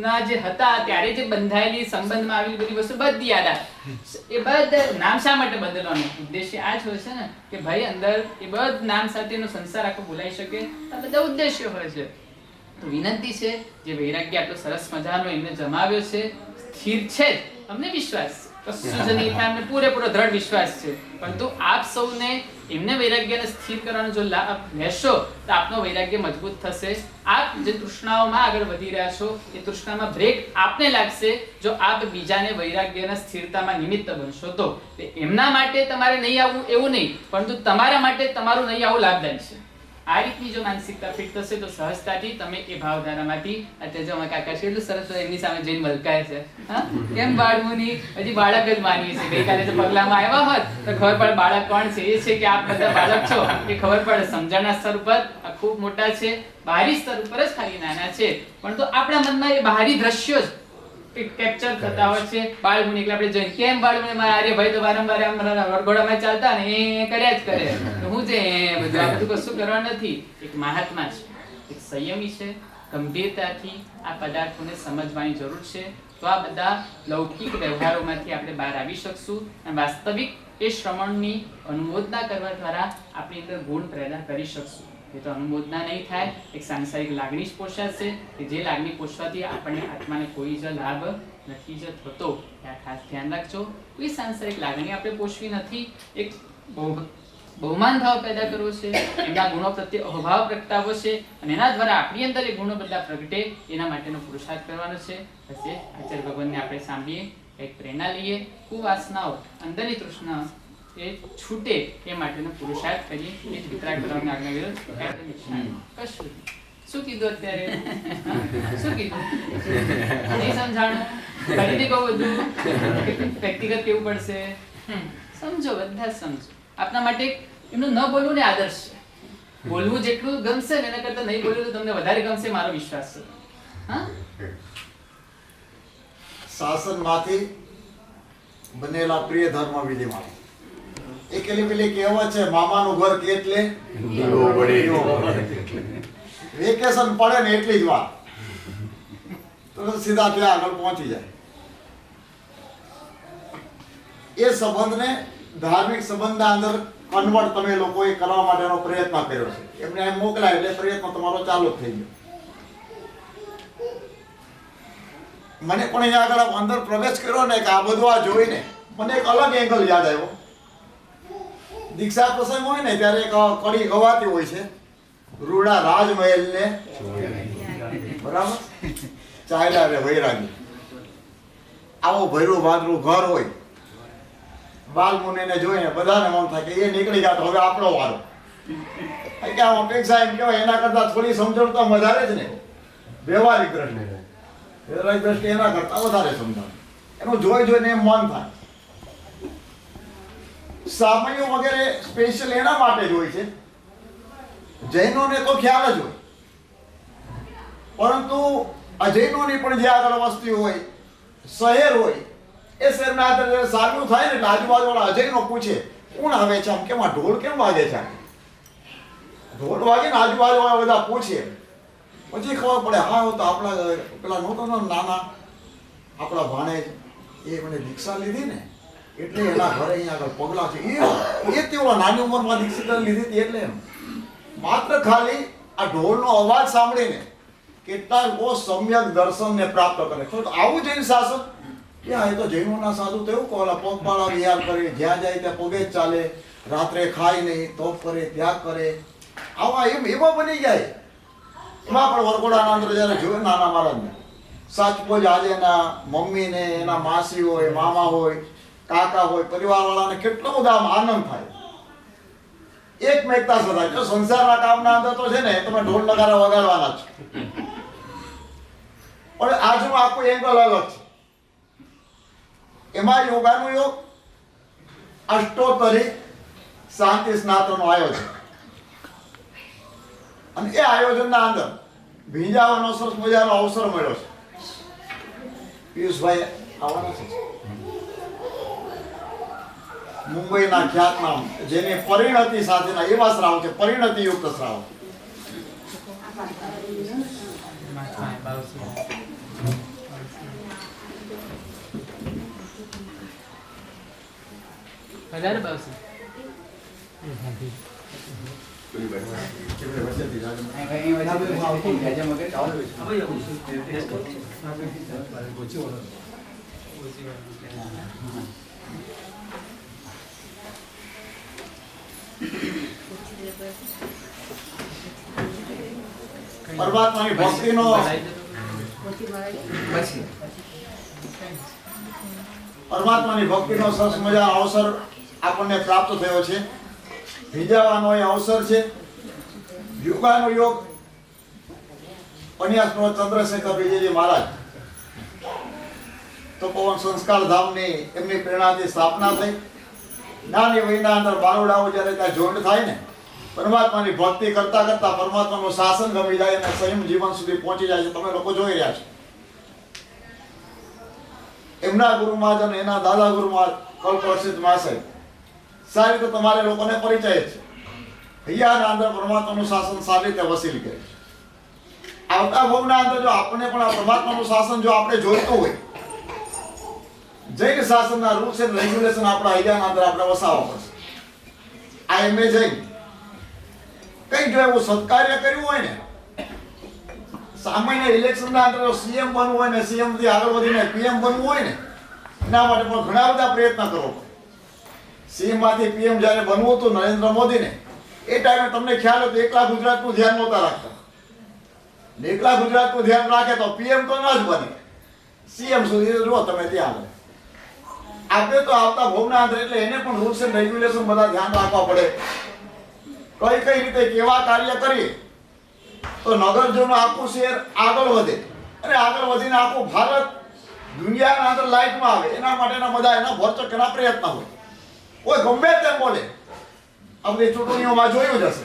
ના જે હતા ત્યારે જે બંધાયેલી સંબંધમાં આવેલી બધી વસ્તુ બધી યાદ આવે. એ બધા નામ શા માટે બદલવાનો ઉદ્દેશ્ય આ જ હોય છે ને કે ભાઈ અંદર એ બધા નામ સાથેનો સંસાર આખો બોલાઈ શકે. આ બધા ઉદ્દેશ્યો હોય છે. તો વિનંતી છે જે વૈરાગ્ય આટલો સરસ મજાનો એમને જમાવ્યો છે, સ્થિર છે જ, અમને વિશ્વાસ છે કશું જ નહીં થાય, અમને પૂરેપૂરો દ્રઢ વિશ્વાસ છે. પરંતુ આપ સૌને એમને વૈરાગ્યને સ્થિર કરવાનો જો લાભ લેશો તો આપનો વૈરાગ્ય મજબૂત થશે. આપ જે તૃષ્ણાઓમાં આગળ વધી રહ્યા છો એ તૃષ્ણામાં બ્રેક આપને લાગશે જો આપ બીજાને વૈરાગ્યના સ્થિરતામાં નિમિત્ત બનશો તો. એમના માટે તમારે નહીં આવવું એવું નહીં, પરંતુ તમારા માટે તમારું નહીં આવવું લાભદાયી છે. આ રીતની જો માનસિકતા ફિટ થશે તો સહજતાથી તમે એ ભાવધારામાંથી અત્યારે જો અમારા કાકા છે એટલું સરસ એમની સામે જઈને મલકાય છે. હા, કેમ બાળમુની હજી બાળક જ માનીએ છીએ. ગઈકાલે જો પગલામાં આવ્યા હોત તો ખબર પડે બાળક કોણ છે. એ છે કે આપ બધા બાળક છો એ ખબર પડે. સમજણના સ્તર ઉપર આ ખૂબ મોટા છે, બહારી સ્તર ઉપર જ ખાલી નાના છે, પણ તો આપણા મનમાં એ બહારી દ્રશ્યો જ કેપ્ચર થતા હોય છે. બાળમુની એટલે આપણે જોઈને કેમ બાળમુની મારા આર્ય ભાઈ તો વારંવાર આમ વરઘોડામાં ચાલતા ને એ કર્યા જ કરે. હું છે બધું આ બધું કશું કરવા નથી. એક મહાત્મા છે, એક સંયમી છે, ગંભીરતાથી આ પદાર્થોને સમજવાની જરૂર છે. તો આ બધા લૌકિક વ્યવહારોમાંથી આપણે બહાર આવી શકશું અને વાસ્તવિક એ શ્રવણની અનુમોદના કરવા દ્વારા આપણી અંદર ગુણ પેદા કરી શકશું. એ તો અનુમોદના નહીં થાય, એક સાંસારિક લાગણી જ પોષાશે કે જે લાગણી પોષવાથી આપણને આત્માને કોઈ જ લાભ નથી જ થતો. આ ખાસ ધ્યાન રાખજો. કોઈ સાંસારિક લાગણી આપણે પોષવી નથી, એક બહુમાન ભાવ પેદા કરવો છે, એમના ગુણો પ્રત્યે અભાવ પ્રગટાવવો છે અને એના દ્વારા આપણી અંદર એ ગુણો બધા પ્રગટે એના માટેનો પુરુષાર્થ કરવાનો છે. પછી આચાર્ય ભગવાનને આપણે સાંભળીએ, એક પ્રેરણા લઈએ, કુવાસનાઓ અંદરની તૃષ્ણા એ છૂટે એ માટેનો પુરુષાર્થ કરીએ. એ જ વિતરાગ કરવાની આજ્ઞા વિરુદ્ધ કશું શું કીધું અત્યારે? શું કીધું? નહીં સમજાણું? ફરીથી કહું બધું વ્યક્તિગત કેવું પડશે? સમજો, બધા સમજો. આપના માટે એમનું ન બોલવું ને આદર્શ છે. બોલવું જેટલું ગમશે ને એના કરતા નહીં બોલવું તો તમને વધારે ગમશે, મારો વિશ્વાસ છે. હા, શાસનમાંથી બનેલા પ્રિય ધર્મ વિધિમાં એકેલી પેલી કહેવત છે, મામાનું ઘર કેટલે વેકેશન પડે ને એટલી જ વાર તો સીધા ત્યાં આગળ પહોંચી જાય. એ સંબંધને ધાર્મિક સંબંધના અંદર કન્વર્ટ તમે લોકોએ કરવા માટેનો પ્રયત્ન કર્યો છે. એમને એમ મોકલાય એટલે પ્રયત્ન તમારો ચાલુ જ થઈ ગયો. મને પણ અહીંયા આગળ અંદર પ્રવેશ કર્યો ને કે આ બધું આ જોઈને મને એક અલગ એંગલ યાદ આવ્યો. દીક્ષા પ્રસંગ હોય ને ત્યારે એક કડી ગવાતી હોય છે, રૂડા રાજમહેલ ને બરાબર ચાલ્યા રે વૈરાગી. આવું ભર્યું ભાદરું ઘર હોય, બાલમુનિને જોઈને બધાને મન થાય કે એ નીકળી ગયા તો હવે આપણો વારો. કે આમ અપેક્ષા એમ કહેવાય એના કરતા થોડી સમજણ તો વધારે જ ને વ્યવહારિક દ્રષ્ટિએ. વ્યવહારિક દ્રષ્ટિએ એના કરતા વધારે સમજણ, એનું જોઈને એમ મન થાય. સામયો વગેરે સ્પેશિયલ એના માટે જ હોય છે. જૈનોને તો ખ્યાલ જ હોય, પરંતુ અજૈનોની પણ જે આગળ વસ્તી હોય, શહેર હોય, એ શહેરના આધારે સારું થાય ને એટલે આજુબાજુવાળા અજયનો પૂછે કોણ આવે છે, આમ કેમ આ ઢોલ કેમ વાગે છે? ઢોલ વાગે ને આજુબાજુવાળા બધા પૂછે, પછી ખબર પડે હા તો આપણા પેલા નહોતો નાના આપણા ભાણેજ એ મને દીક્ષા લીધી ને એટલે એના ઘરે અહીંયા આગળ પગલા છે. એ તેઓ નાની ઉંમરમાં દીક્ષિત લીધી હતી એટલે એમ માત્ર ખાલી આ ઢોલનો અવાજ સાંભળીને કેટલા લોકો સમ્યક દર્શનને પ્રાપ્ત કરે. તો આવું જૈન શાસન કે આ તો જૈનોના સાધુ તો એવું કહો પગપાળા વિહાર કરે, જ્યાં જાય ત્યાં પગે જ ચાલે, રાત્રે ખાય નહીં, તપ કરે, ત્યાગ કરે, આવા એવા બની જાય. એમાં પણ વરઘોડાના અંદર જ્યારે જોયું નાના મહારાજને સાચપો જ આજે એના મમ્મીને, એના માસી હોય, મામા હોય, કાકા હોય, પરિવારવાળાને કેટલો બધો આમ આનંદ થાય, એકમેકતા સદાય. જો સંસારના કામના અંદર તો છે ને તમે ઢોલ નગારા વગાડવાના છો, પણ આજનું આખું એંગલ અલગ છે. એમાં યોગાનું યોગ અષ્ટોત્તરી શાંતિ સ્નાતનનું આયોજન, અને એ આયોજનના અંદર ભીંજાવાનો સરસ મજાનો અવસર મળ્યો છે. પિયુષભાઈ આવવાના છે મુંબઈના ખ્યાતનામ, જેની પરિણતિ સાથેના એવા શ્રાવ છે, પરિણતિ યુક્ત શ્રાવ. વધારે બાવસી પરમાત્માની ભક્તિનો પરમાત્માની ભક્તિનો સરસ મજાનો અવસર આપણને પ્રાપ્ત થયો છે. ભીંજાવાનો એ અવસર છે. યોગાનો યોગ પન્યાસનો ચંદ્રશેખર વિજયજી મહારાજ તપોવન સંસ્કાર ધામની એમની પ્રેરણાથી સ્થાપના થઈ. નાની વયના અંદર બારોડાઓ જ્યારે ત્યાં જોઈન્ટ થાય ને, પરમાત્માની ભક્તિ કરતા કરતા પરમાત્માનું શાસન ગમી જાય અને સંયમ જીવન સુધી પહોંચી જાય છે. તમે લોકો જોઈ રહ્યા છો. એમના ગુરુ મહારાજ અને એના દાદા ગુરુ મહારાજ કલ્પરસિદ્ધ મહાશય સારી રીતે તમારે લોકોને પરિચય છે. અહીંયાના અંદર પરમાત્માનું શાસન સારી રીતે વસીલ કરે છે. આવતા ભવના અંદર જો આપણે પણ આ પરમાત્માનું શાસન જો આપણે જોઈતું હોય, જૈન શાસનના રૂલ્સ એન્ડ રેગ્યુલેશન આપણા અહીંયાના અંદર આપણે વસાવવા પડશે. આ એમ એ જૈન કઈ જો એવું સત્કાર્ય કર્યું હોય ને, સામાન્ય ઇલેક્શનના અંદર જો સીએમ બનવું હોય ને, સીએમ થી આગળ વધીને પીએમ બનવું હોય ને, એના માટે પણ ઘણા બધા પ્રયત્ન કરવો પડે. સીએમ માંથી પીએમ જ્યારે બનવું હતું નરેન્દ્ર મોદીને, એ ટાઈમે તમને ખ્યાલ હતો એકલા ગુજરાતનું ધ્યાન નહોતા રાખતા. એકલા ગુજરાતનું ધ્યાન રાખે તો પીએમ તો ન જ બને, સીએમ સુધી જુઓ તમે ત્યાં. આપણે તો આવતા ભોગના અંદર એટલે એને પણ રૂલ્સ એન્ડ રેગ્યુલેશન બધા ધ્યાન રાખવા પડે. કઈ કઈ રીતે કેવા કાર્ય કરીએ તો નગરજનો આખું શહેર આગળ વધે, અને આગળ વધીને આખું ભારત દુનિયાના અંદર લાઈટમાં આવે. એના માટેના બધા એના ભરચક એના પ્રયત્ન હોય. કોઈ ગમે તેમ બોલે, આપણી ચૂંટણીઓમાં જોયું જ હશે,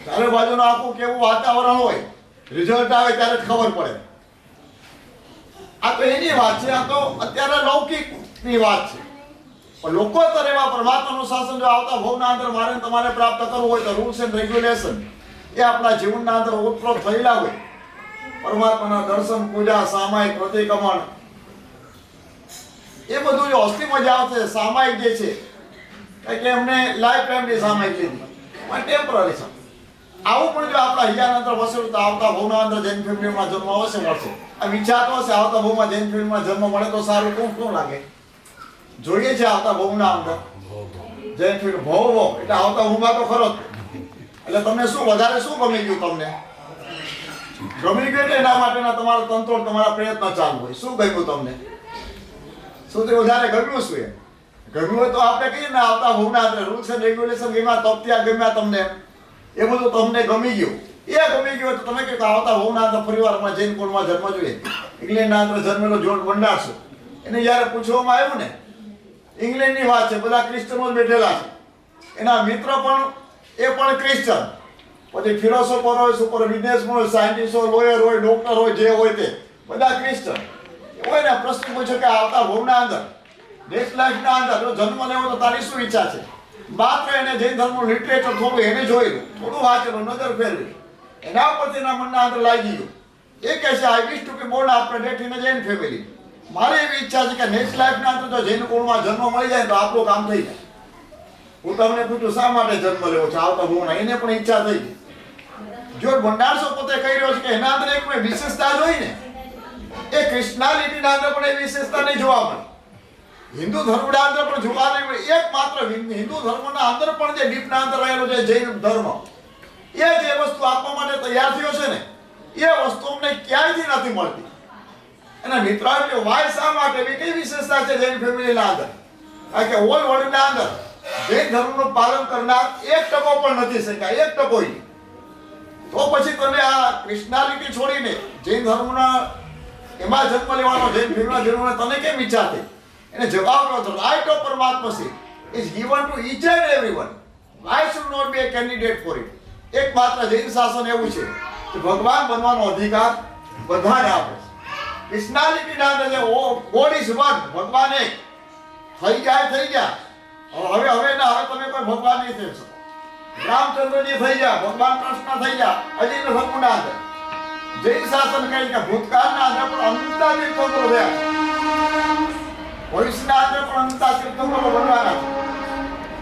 ચારે બાજુનું આખું કેવું વાતાવરણ હોય, રિઝલ્ટ આવે ત્યારે જ ખબર પડે. આ તો એની વાત છે, આ તો અત્યારે લૌકિકની વાત છે. પણ લોકો તર એવા પરમાત્માનું શાસન જો આવતા ભવના અંદર મારે તમારે પ્રાપ્ત કરવું હોય તો રૂલ્સ એન્ડ રેગ્યુલેશન એ આપણા જીવનના અંદર ઓતપ્રોત થયેલા હોય. પરમાત્માના દર્શન, પૂજા, સામાયિક પ્રતિક્રમણ, એ બધું જો અસ્થિ મજા આવશે. સામાયિક જે છે કે એમને લાઈફ ટાઈમની સામાયિક લીધી, પણ ટેમ્પરરી છે. આવું પણ જો આપણા હિયાના અંદર વસેલું તો આવતા ભવના અંદર જૈન ફેમિલીમાં જન્મ અવશ્ય મળશે. આ વિચારતો હશે આવતા ભવમાં જૈન ફેમિલીમાં જન્મ મળે તો સારું. શું લાગે? જોઈએ છે આવતા ભવના અંદર જૈન ફેમિલી ભવ એટલે આવતા ભવમાં તો ખરો જ. એટલે તમને શું વધારે શું ગમી ગયું? તમને ગમી ગયું એટલે એના માટેના તમારા તંત્રો તમારા પ્રયત્ન ચાલુ હોય. શું ગમ્યું તમને? સૌથી વધારે ગમ્યું શું? એ ગમ્યું હોય તો આપણે કહીએ ને આવતા ભવના અંદર રૂલ્સ એન્ડ રેગ્યુલેશન ગમ્યા, તપત્યા ગમ્યા તમને, એ બધું તમને ગમી ગયું. એ ગમી ગયું તો તમે કહો આવતા ભવના અંદર પરિવારમાં જૈન કુળમાં જન્મ જોઈએ. ઇંગ્લેન્ડના અંદર જન્મેલો જોર્જ બંડારશો, એને જ્યારે પૂછવામાં આવ્યું ને, ઇંગ્લેન્ડની વાત છે, બધા ક્રિશ્ચનો જ બેઠેલા છે, એના મિત્ર પણ એ પણ ક્રિશ્ચન, પછી ફિલોસોફર હોય, સુપર બિઝનેસમેન હોય, સાયન્ટિસ્ટ હોય, લોયર હોય, ડોક્ટર હોય, જે હોય તે બધા ક્રિશ્ચન હોય ને. પ્રશ્ન પૂછ્યો કે આવતા ભવના અંદર નેક્સ્ટ લાઈફના અંદર જો જન્મ લેવો તો તારી શું ઈચ્છા છે? માત્ર એને જૈન ધર્મનું લિટરેચર થોડું એને જોયેલું, થોડું વાંચેલું, નજર ફેરવી, એના પરથી એના મનના અંદર લાગી ગયું. એ કહે છે I wish to be born after death in a Jain family. મારે એવી ઈચ્છા છે કે નેક્સ્ટ લાઈફના અંદર જો જૈન કુળમાં જન્મ મળી જાય તો આપણું કામ થઈ જાય. હું તમને પૂછું શા માટે જન્મ લેવો છે આવતા ભૂમના, એને પણ ઈચ્છા થઈ ગઈ. જો ભંડારસો પોતે કહી રહ્યો છે કે એના અંદર એક વિશેષતા જોઈ ને, એ કૃષ્ણાલિટીના અંદર પણ એ વિશેષતા નહીં જોવા મળે. હિન્દુ ધર્મના અંદર પણ જોવા નહીં મળે. એકમાત્ર હિન્દુ ધર્મના અંદર પણ જે ડીપના અંદર રહેલો છે જૈન ધર્મ, એ જે વસ્તુ આપવા માટે તૈયાર થયો છે ને, એ વસ્તુ અમને ક્યાંયથી નથી મળતી. એના મિત્રો કે વાય શા માટે એવી કઈ વિશેષતા છે જૈન ફેમિલીના અંદર? કારણ કે ઓલ વર્લ્ડના અંદર જૈન ધર્મનું પાલન કરનાર 1% પણ નથી શક્યા, 1%. તો પછી તમે આ કૃષ્ણાલિટી છોડીને જૈન ધર્મના એમાં જન્મ લેવાનો, જૈન ફેમિલીમાં જન્મ તને કેમ ઈચ્છા થઈ? એને જવાબ નહોતો. રાઇટ ઓફ પરમાત્મા is given to each and everyone. Why should not be a candidate for it? એકમાત્ર જૈન શાસન એવું છે કે ભગવાન બનવાનો અધિકાર બધાને આપે છે. કૃષ્ણાલિટીના અંદર જે ગોડ ઇઝ વન, ભગવાન એક થઈ ગયા. હવે તમે કોઈ ભગવાન નહીં થઈ શકો. રામચંદ્રજી થઈ ગયા, ભગવાન કૃષ્ણ થઈ ગયા. હજી ધર્મના અંદર જૈન શાસન કહે કે ભૂતકાળના અંદર પણ અનંતા તીર્થંકરો થયા, ભવિષ્યના અંદર પણ અનંતા તીર્થંકરો બનવાના છે.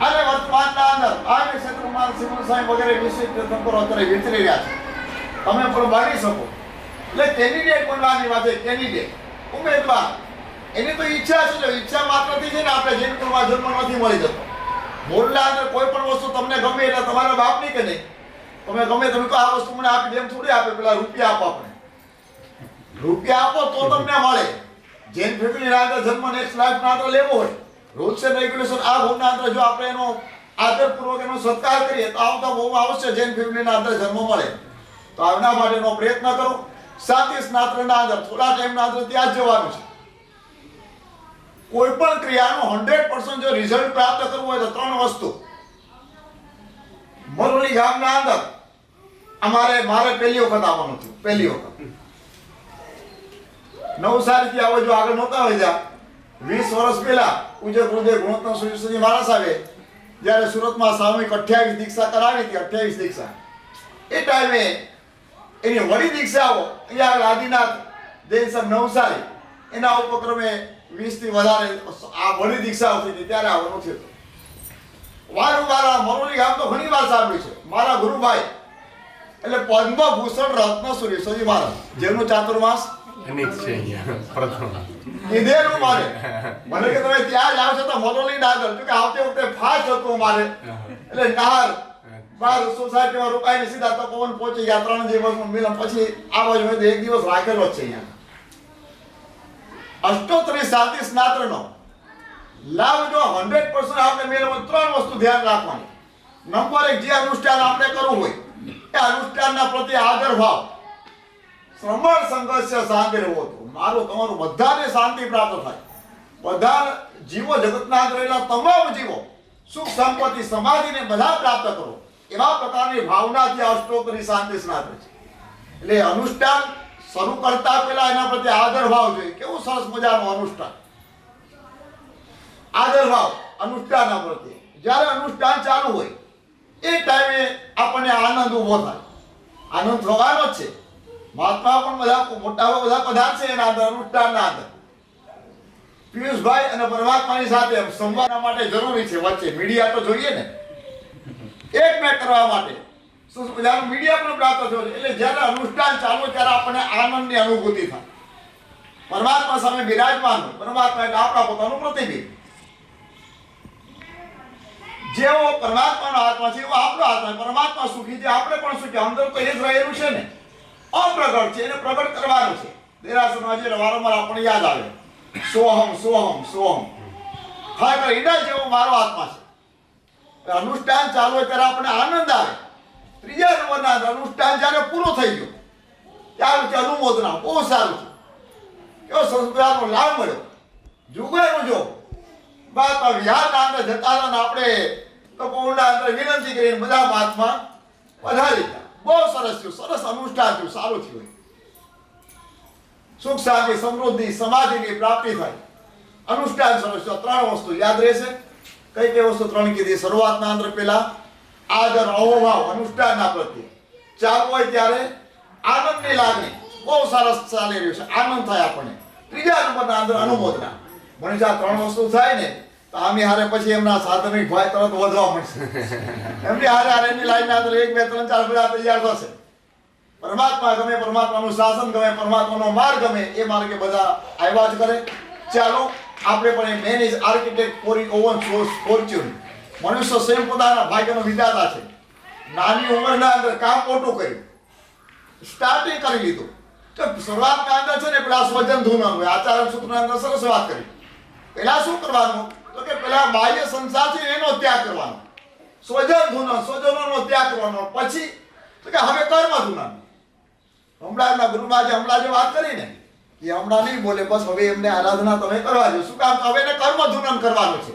અને વર્તમાનના અંદર આ ક્ષેત્રમાં સિમન સાહેબ વગેરે વિશેષ તીર્થંકરો અત્યારે વિચરી રહ્યા છે. તમે પણ બાળી શકો. એટલે કેન્ડિડેટ બનવાની વાત છે. કેન્ડિડેટ ઉમેદવાર, એની તો ઈચ્છા છે. ઈચ્છા માત્રથી છે ને આપણે જૈન કુળમાં જન્મ નથી મળી જતો. મૂળના અંદર કોઈ પણ વસ્તુ તમને ગમે એટલે તમારા બાપની કે નહીં, તમે ગમે તમે કહો આ વસ્તુ મને આપી, એમ થોડી આપે. પેલા રૂપિયા આપો, આપણે રૂપિયા આપો તો તમને મળે. જૈન ફેમિલીના અંદર જન્મ નેક્સ્ટ લાઈફના અંદર લેવો હોય, રૂલ્સ એન્ડ રેગ્યુલેશન આ ભૂમના અંદર જો આપણે એનો આદરપૂર્વક એનો સત્કાર કરીએ તો આવતા ભૂમમાં અવશ્ય જૈન ફેમિલીના અંદર જન્મ મળે. તો આવના માટેનો પ્રયત્ન કરો. શાંતિ સ્નાત્રના અંદર થોડા ટાઈમના અંદર ત્યાં જ જવાનું છે. કોઈ પણ ક્રિયાનું 100% જો રિઝલ્ટ પ્રાપ્ત કરવું હોય તો 3 વસ્તુ. મરોલી ગામના અંદર મારે પહેલી વખત આવવાનું થયું. પહેલી વખત નવસારીથી આવો જો આગળ નહોતા હોય જા 20 વર્ષ પહેલા પૂજ્ય ગુરુદેવ ગુણોત્તમ સુજી મહારાજ સાહેબે જ્યારે સુરતમાં સામૂહિક 28 દીક્ષા કરાવી હતી, 28 દીક્ષા, એ ટાઈમે એની વડી દીક્ષાઓ અહીંયા આદિનાથ જૈન સંઘ નવસારી એના ઉપક્રમે 20 થી વધારે આ વડી દીક્ષાઓ થઈ હતી. ત્યારે આવવાનું થયું. વારંવાર મરોલી ગામ તો ઘણી વાર સાંભળ્યું છે. મારા ગુરુભાઈ એટલે પદ્મભૂષણ રત્નસુરી સજી મહારાજ, જેમનું ચાતુર્માસ કીધેલું મારે મને કે તમે ત્યાં જ આવશો તો મરોલી ના આગળ, કે આવતી વખતે ફાસ્ટ હતું મારે. એટલે નહાર બાર સોસાયટીમાં રોકાઈને સીધા તપોવન પહોંચી ગયા. 3 દિવસનું મિલન પછી આ બાજુ હોય તો 1 દિવસ રાખેલો જ છે. અહીંયા અષ્ટોત્તરી શાંતિ સ્નાત્રનો લાભ જો 100% આપણે મેળવવો, 3 વસ્તુ ધ્યાન રાખવાની. નંબર 1, જે અનુષ્ઠાન આપણે કરવું હોય એ અનુષ્ઠાનના પ્રત્યે આદર ભાવ. શ્રમણ સંઘર્ષ શાંતિ રહેવો હતો. મારું તમારું બધાને શાંતિ પ્રાપ્ત થાય. બધા જીવો જગતના અંદર રહેલા તમામ જીવો સુખ સંપત્તિ સમાધિને બધા પ્રાપ્ત કરો, એવા પ્રકારની ભાવનાથી અષ્ટોત્તરી શાંતિ સ્નાત્ર છે. એટલે અનુષ્ઠાન શરૂ કરતા પહેલા એના પ્રત્યે આદર ભાવ જોઈએ. કેવું સરસ મજાનું અનુષ્ઠાન, આદર ભાવ અનુષ્ઠાન પ્રત્યે. જ્યારે અનુષ્ઠાન ચાલુ હોય એ ટાઈમે આપણને આનંદ ઉભો થાય. આનંદ થવાનો જ છે. મહાત્મા પણ બધા મોટા બધા પદાર્થ છે એના અંદર અનુષ્ઠાનના અંદર. પિયુષભાઈ અને પરમાત્માની સાથે સંવાદ માટે જરૂરી છે. વચ્ચે મીડિયા તો જોઈએ ને, એકમેક કરવા માટે શું બધાનું મીડિયા પણ પ્રાપ્ત થયો છે. એટલે જ્યારે અનુષ્ઠાન ચાલુ ત્યારે આપણને આનંદની અનુભૂતિ થાય. પરમાત્મા સામે બિરાજમાન પરમાત્મા એટલે આપણા પોતાનું પ્રતિબિંબ. જેવો પરમાત્માનો આત્મા છે એવો આપણો આત્મા. પરમાત્મા સુખી છે, આપણે પણ સુખી. અંદર તો એ જ રહેલું છે ને, અપ્રગટ છે, એને પ્રગટ કરવાનું છે. દેરાસરમાં જે વારંવાર આપણે યાદ આવે સોહમ સોહમ સોહમ. ખરેખર ઈડા જેવો મારો આત્મા છે. અનુષ્ઠાન ચાલુ હોય ત્યારે આપણે આનંદ આવે. 3જા નંબરના અનુષ્ઠાન જ્યારે પૂરું થઈ ગયું ત્યારે છે અનુમોદના. બહુ સારું છે. કેવો સંસ્કારનો લાભ મળ્યો. જુગારનું જો બાદ વિહારના અંદર જતા હતા ને આપણે કપોળના અંદર વિનંતી કરીને બધા મહાત્મા પધારી ગયા. બહુ સરસ થયું, સરસ અનુષ્ઠાન થયું, સારું થયું. સુખ શાંતિ સમૃદ્ધિ સમાધિની પ્રાપ્તિ થાય. અનુષ્ઠાન સરસ. 3 વસ્તુ યાદ રહેશે. કઈ કઈ વસ્તુ 3 કીધી? શરૂઆતના અંદર પેલા આદર અહોભાવ અનુષ્ઠાનના પ્રત્યે ચાલુ હોય ત્યારે આનંદની લાગણી. બહુ સરસ ચાલી રહ્યું છે, આનંદ થાય આપણને. 3જા નંબરના અંદર અનુમોદના. મનીષા 3 વસ્તુ થાય ને તો આમી હારે પછી એમના સાધનિક ભાઈ તરત વધવા મળશે. એમની હારે એની લાઈનના અંદર 1 2 3 4 બધા તૈયાર થશે. પરમાત્મા ગમે, પરમાત્માનું શાસન ગમે, પરમાત્માનો માર્ગ ગમે, એ માર્ગે બધા આવ્યા જ કરે. ચાલો આપણે પણ man is architect for his own fortune. મનુષ્ય સ્વયં પોતાના ભાગ્યનો વિધાતા છે. નાની ઉંમરના અંદર કામ મોટું કર્યું, સ્ટાર્ટિંગ કરી લીધું. તો શરૂઆતના અંદર છે ને પેલા સ્વજન ધૂનવાનું હોય. આચાર્ય સૂત્રના અંદર સરસ વાત કરી. પેલા શું કરવાનું તો કે પેલા બાહ્ય સંસાર છે એનો ત્યાગ કરવાનો, સ્વજન ધૂન સ્વજનોનો ત્યાગ કરવાનો. પછી તો કે હવે કર્મ ધૂનવાનું. હમણાંના ગુરુમાં હમણાં જે વાત કરી ને એ હમણાં નહીં બોલે, બસ હવે એમને આરાધના તમે કરવા દો. શું કામ? હવે એને કર્મ ધૂનન કરવાનું છે.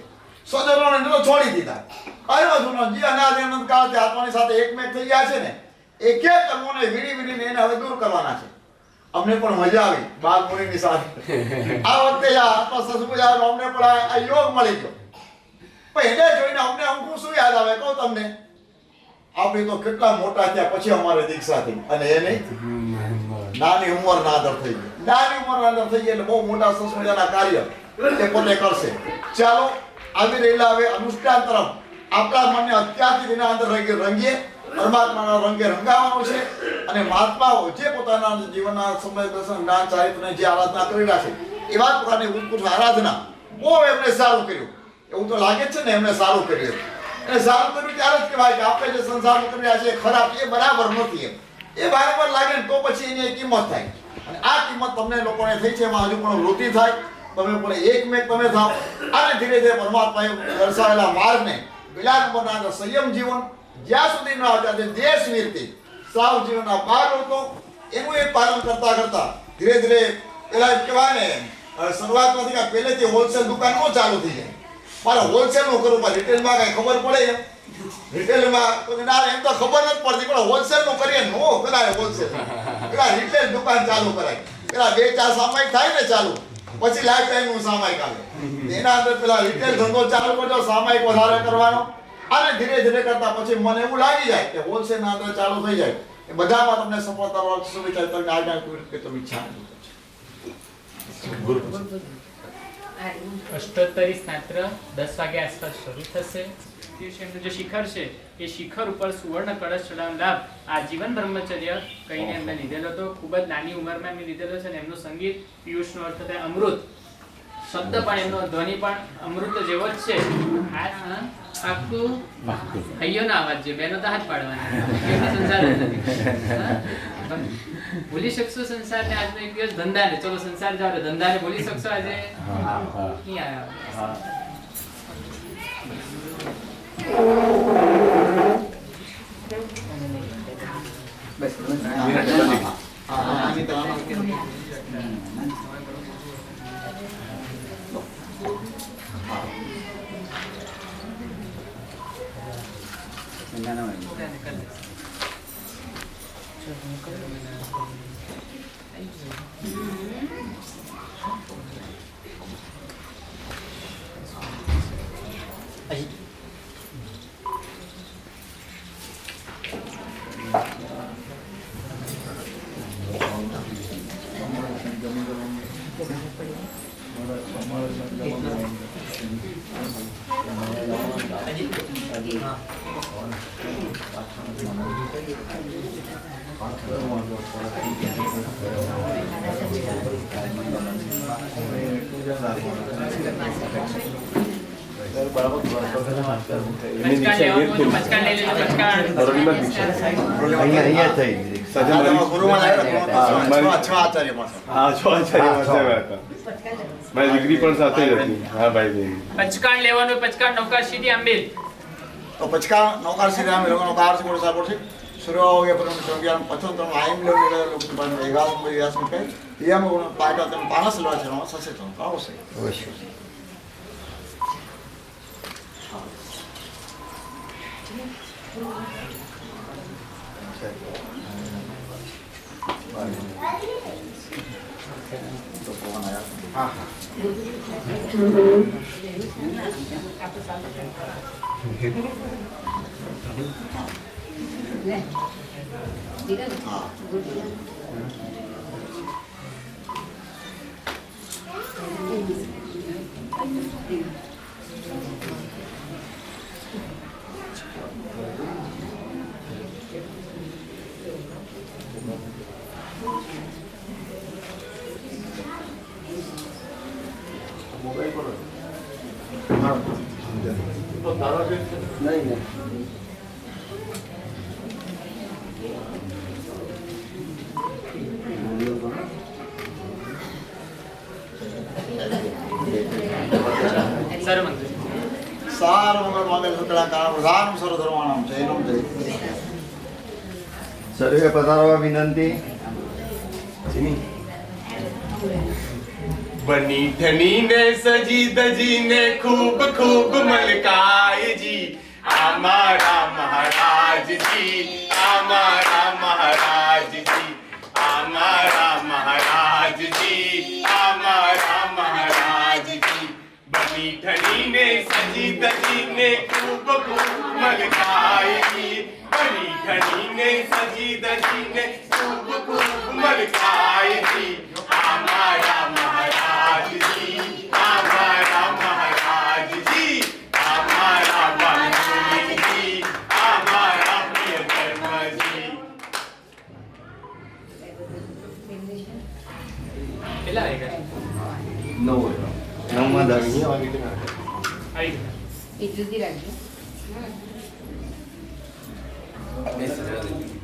સ્વજનોને તો છોડી દીધા. કર્મ ધૂનન જે અનાદિ અનંત કાળથી આત્માની સાથે એકમેક થઈ ગયા છે ને, એક એક કર્મોને વીડી એને હવે દૂર કરવાના છે. અમને પણ મજા આવી બાલ મુનિની સાથે. આ વખતે આત્મા સત્સંગ અમને પણ આ યોગ મળી ગયો. પણ એને જોઈને અમને અમુક શું યાદ આવે કહું તમને, આપણે તો કેટલા મોટા થયા પછી અમારે દીક્ષા થઈ, અને એ નહીં નાની ઉંમરના અંદર થઈ ગઈ. નાની ઉંમરના અંદર થઈ ગઈ એટલે બહુ મોટા સરસ મજાના કાર્ય તે પોતે કરશે. ચાલો આવી રહેલા હવે અનુષ્ઠાન તરફ આપણા મનને અત્યારથી એના અંદર રંગીએ, પરમાત્માના રંગે રંગાવવાનું છે. અને મહાત્માઓ જે પોતાના જીવનના સમય દર્શન જ્ઞાન ચારિત્રને જે આરાધના કરી રહ્યા છે એવા પ્રકારની ઉત્કૃષ્ટ આરાધના બહુ એમને સારું કર્યું. એવું તો લાગે છે ને એમને સારું કર્યું. અને સારું કર્યું ત્યારે જ કહેવાય કે આપણે જે સંસારમાં કરી રહ્યા છીએ ખરાબ એ બરાબર નથી. એ બરાબર લાગે ને તો પછી એની કિંમત થાય. અને આ કિંમત તમને લોકોને થઈ છે, એમાં હજુ પણ વૃદ્ધિ થાય. તમે પણ એકમેક તમે થાવ અને ધીરે ધીરે પરમાત્માએ દર્શાવેલા માર્ગને પેલા નંબરના અંદર સંયમ જીવન જ્યાં સુધી ન આવતા દેશ વીરતી સાવ જીવનના પાર હતો એનું એક પાલન કરતા કરતા ધીરે ધીરે પેલા કહેવાય ને શરૂઆતમાંથી કે પહેલેથી હોલસેલ દુકાન નો ચાલુ થઈ જાય. મારે હોલસેલનું કરવું પડે, રિટેલમાં કઈ ખબર પડે એમ? રિટેલમાં ના એમ તો ખબર નથી પડતી, પણ હોલસેલનું કરીએ નો કરાય. હોલસેલ પેલા રિટેલ દુકાન ચાલુ કરાય. પેલા 2 4 સામાયિક થાય ને ચાલુ, પછી લાઈફ ટાઈમનું સામાયિક આવે. એના અંદર પેલા રિટેલ ધંધો ચાલુ કરજો, સામાયિક વધારે કરવાનો. અને ધીરે ધીરે કરતા પછી મને એવું લાગી જાય કે હોલસેલ ના અંદર ચાલુ થઈ જાય. એ બધામાં તમને સફળતા મળે. સુવિચાર તમને આજના કોઈ રીતે તમે ઈચ્છા અષ્ટોત્તરી સ્નાત્ર 10 વાગ્યા આસપાસ શરૂ થશે. એમનું જે શિખર છે એ શિખર ઉપર સુવર્ણ કળશ ચડાવવાનો લાભ આજીવન બ્રહ્મચર્ય કહીને એમને લીધેલો હતો. ખૂબ જ નાની ઉંમરમાં એમને લીધેલો છે. અને એમનું સંગીત પિયુષનો અર્થ થાય અમૃત. શબ્દ પણ એમનો ધ્વનિ પણ અમૃત જેવો જ છે. આખું હૈયોનો અવાજ છે. બેનો તો હાથ પાડવાના. સંસાર ભૂલી શકશો સંસારને આજનો એક દિવસ? ધંધાને ચલો સંસાર જાવ, ધંધાને ભૂલી શકશો આજે? મારી દીકરી પણ સાથે જ હતી. હા ભાઈ, પચકાણ લેવાનું. પચકાણ નૌકાર સીધી આંબેલ તો પચકા નૌકાર શ્રી રામ લોકોનો કાર છે બોલ સાબો છે સૂર્યો કે પરમ સંજ્ઞાન પથન તો આઈમ લો ને લોકો પણ એગાસ બયાસ મે કે યમ પાટા તમ પાનસ લો છે નો સસે તો આવશે અવશ્ય. તો ફોન આયા. હા હા सर्व मंगल सार्वमंगल मांगल्ये शुक्लां प्रधानं सर्वधर्माणां जयं जय. सर्वे पधारवा विनंती. बनी ठनी ने सजी दजी ने खूब खूब मलकाए जी हमारा महाराज जी, हमारा महाराज जी, हमारा महाराज जी, हमारा महाराज जी. बनी ठनी ने सजी दजी ने खूब खूब मलकाए जी. बनी ठनी ने सजी दजी ने खूब खूब मलकाए जी. हमारा महाराज जी, हमारा महाराज जी, हमारा बंधु जी, हमारा प्रियतम जी. કેટલા આઈ ગયા? 9 માં 10 આઈ ગયા. એ જુદી રાખજો. બેસ જરા.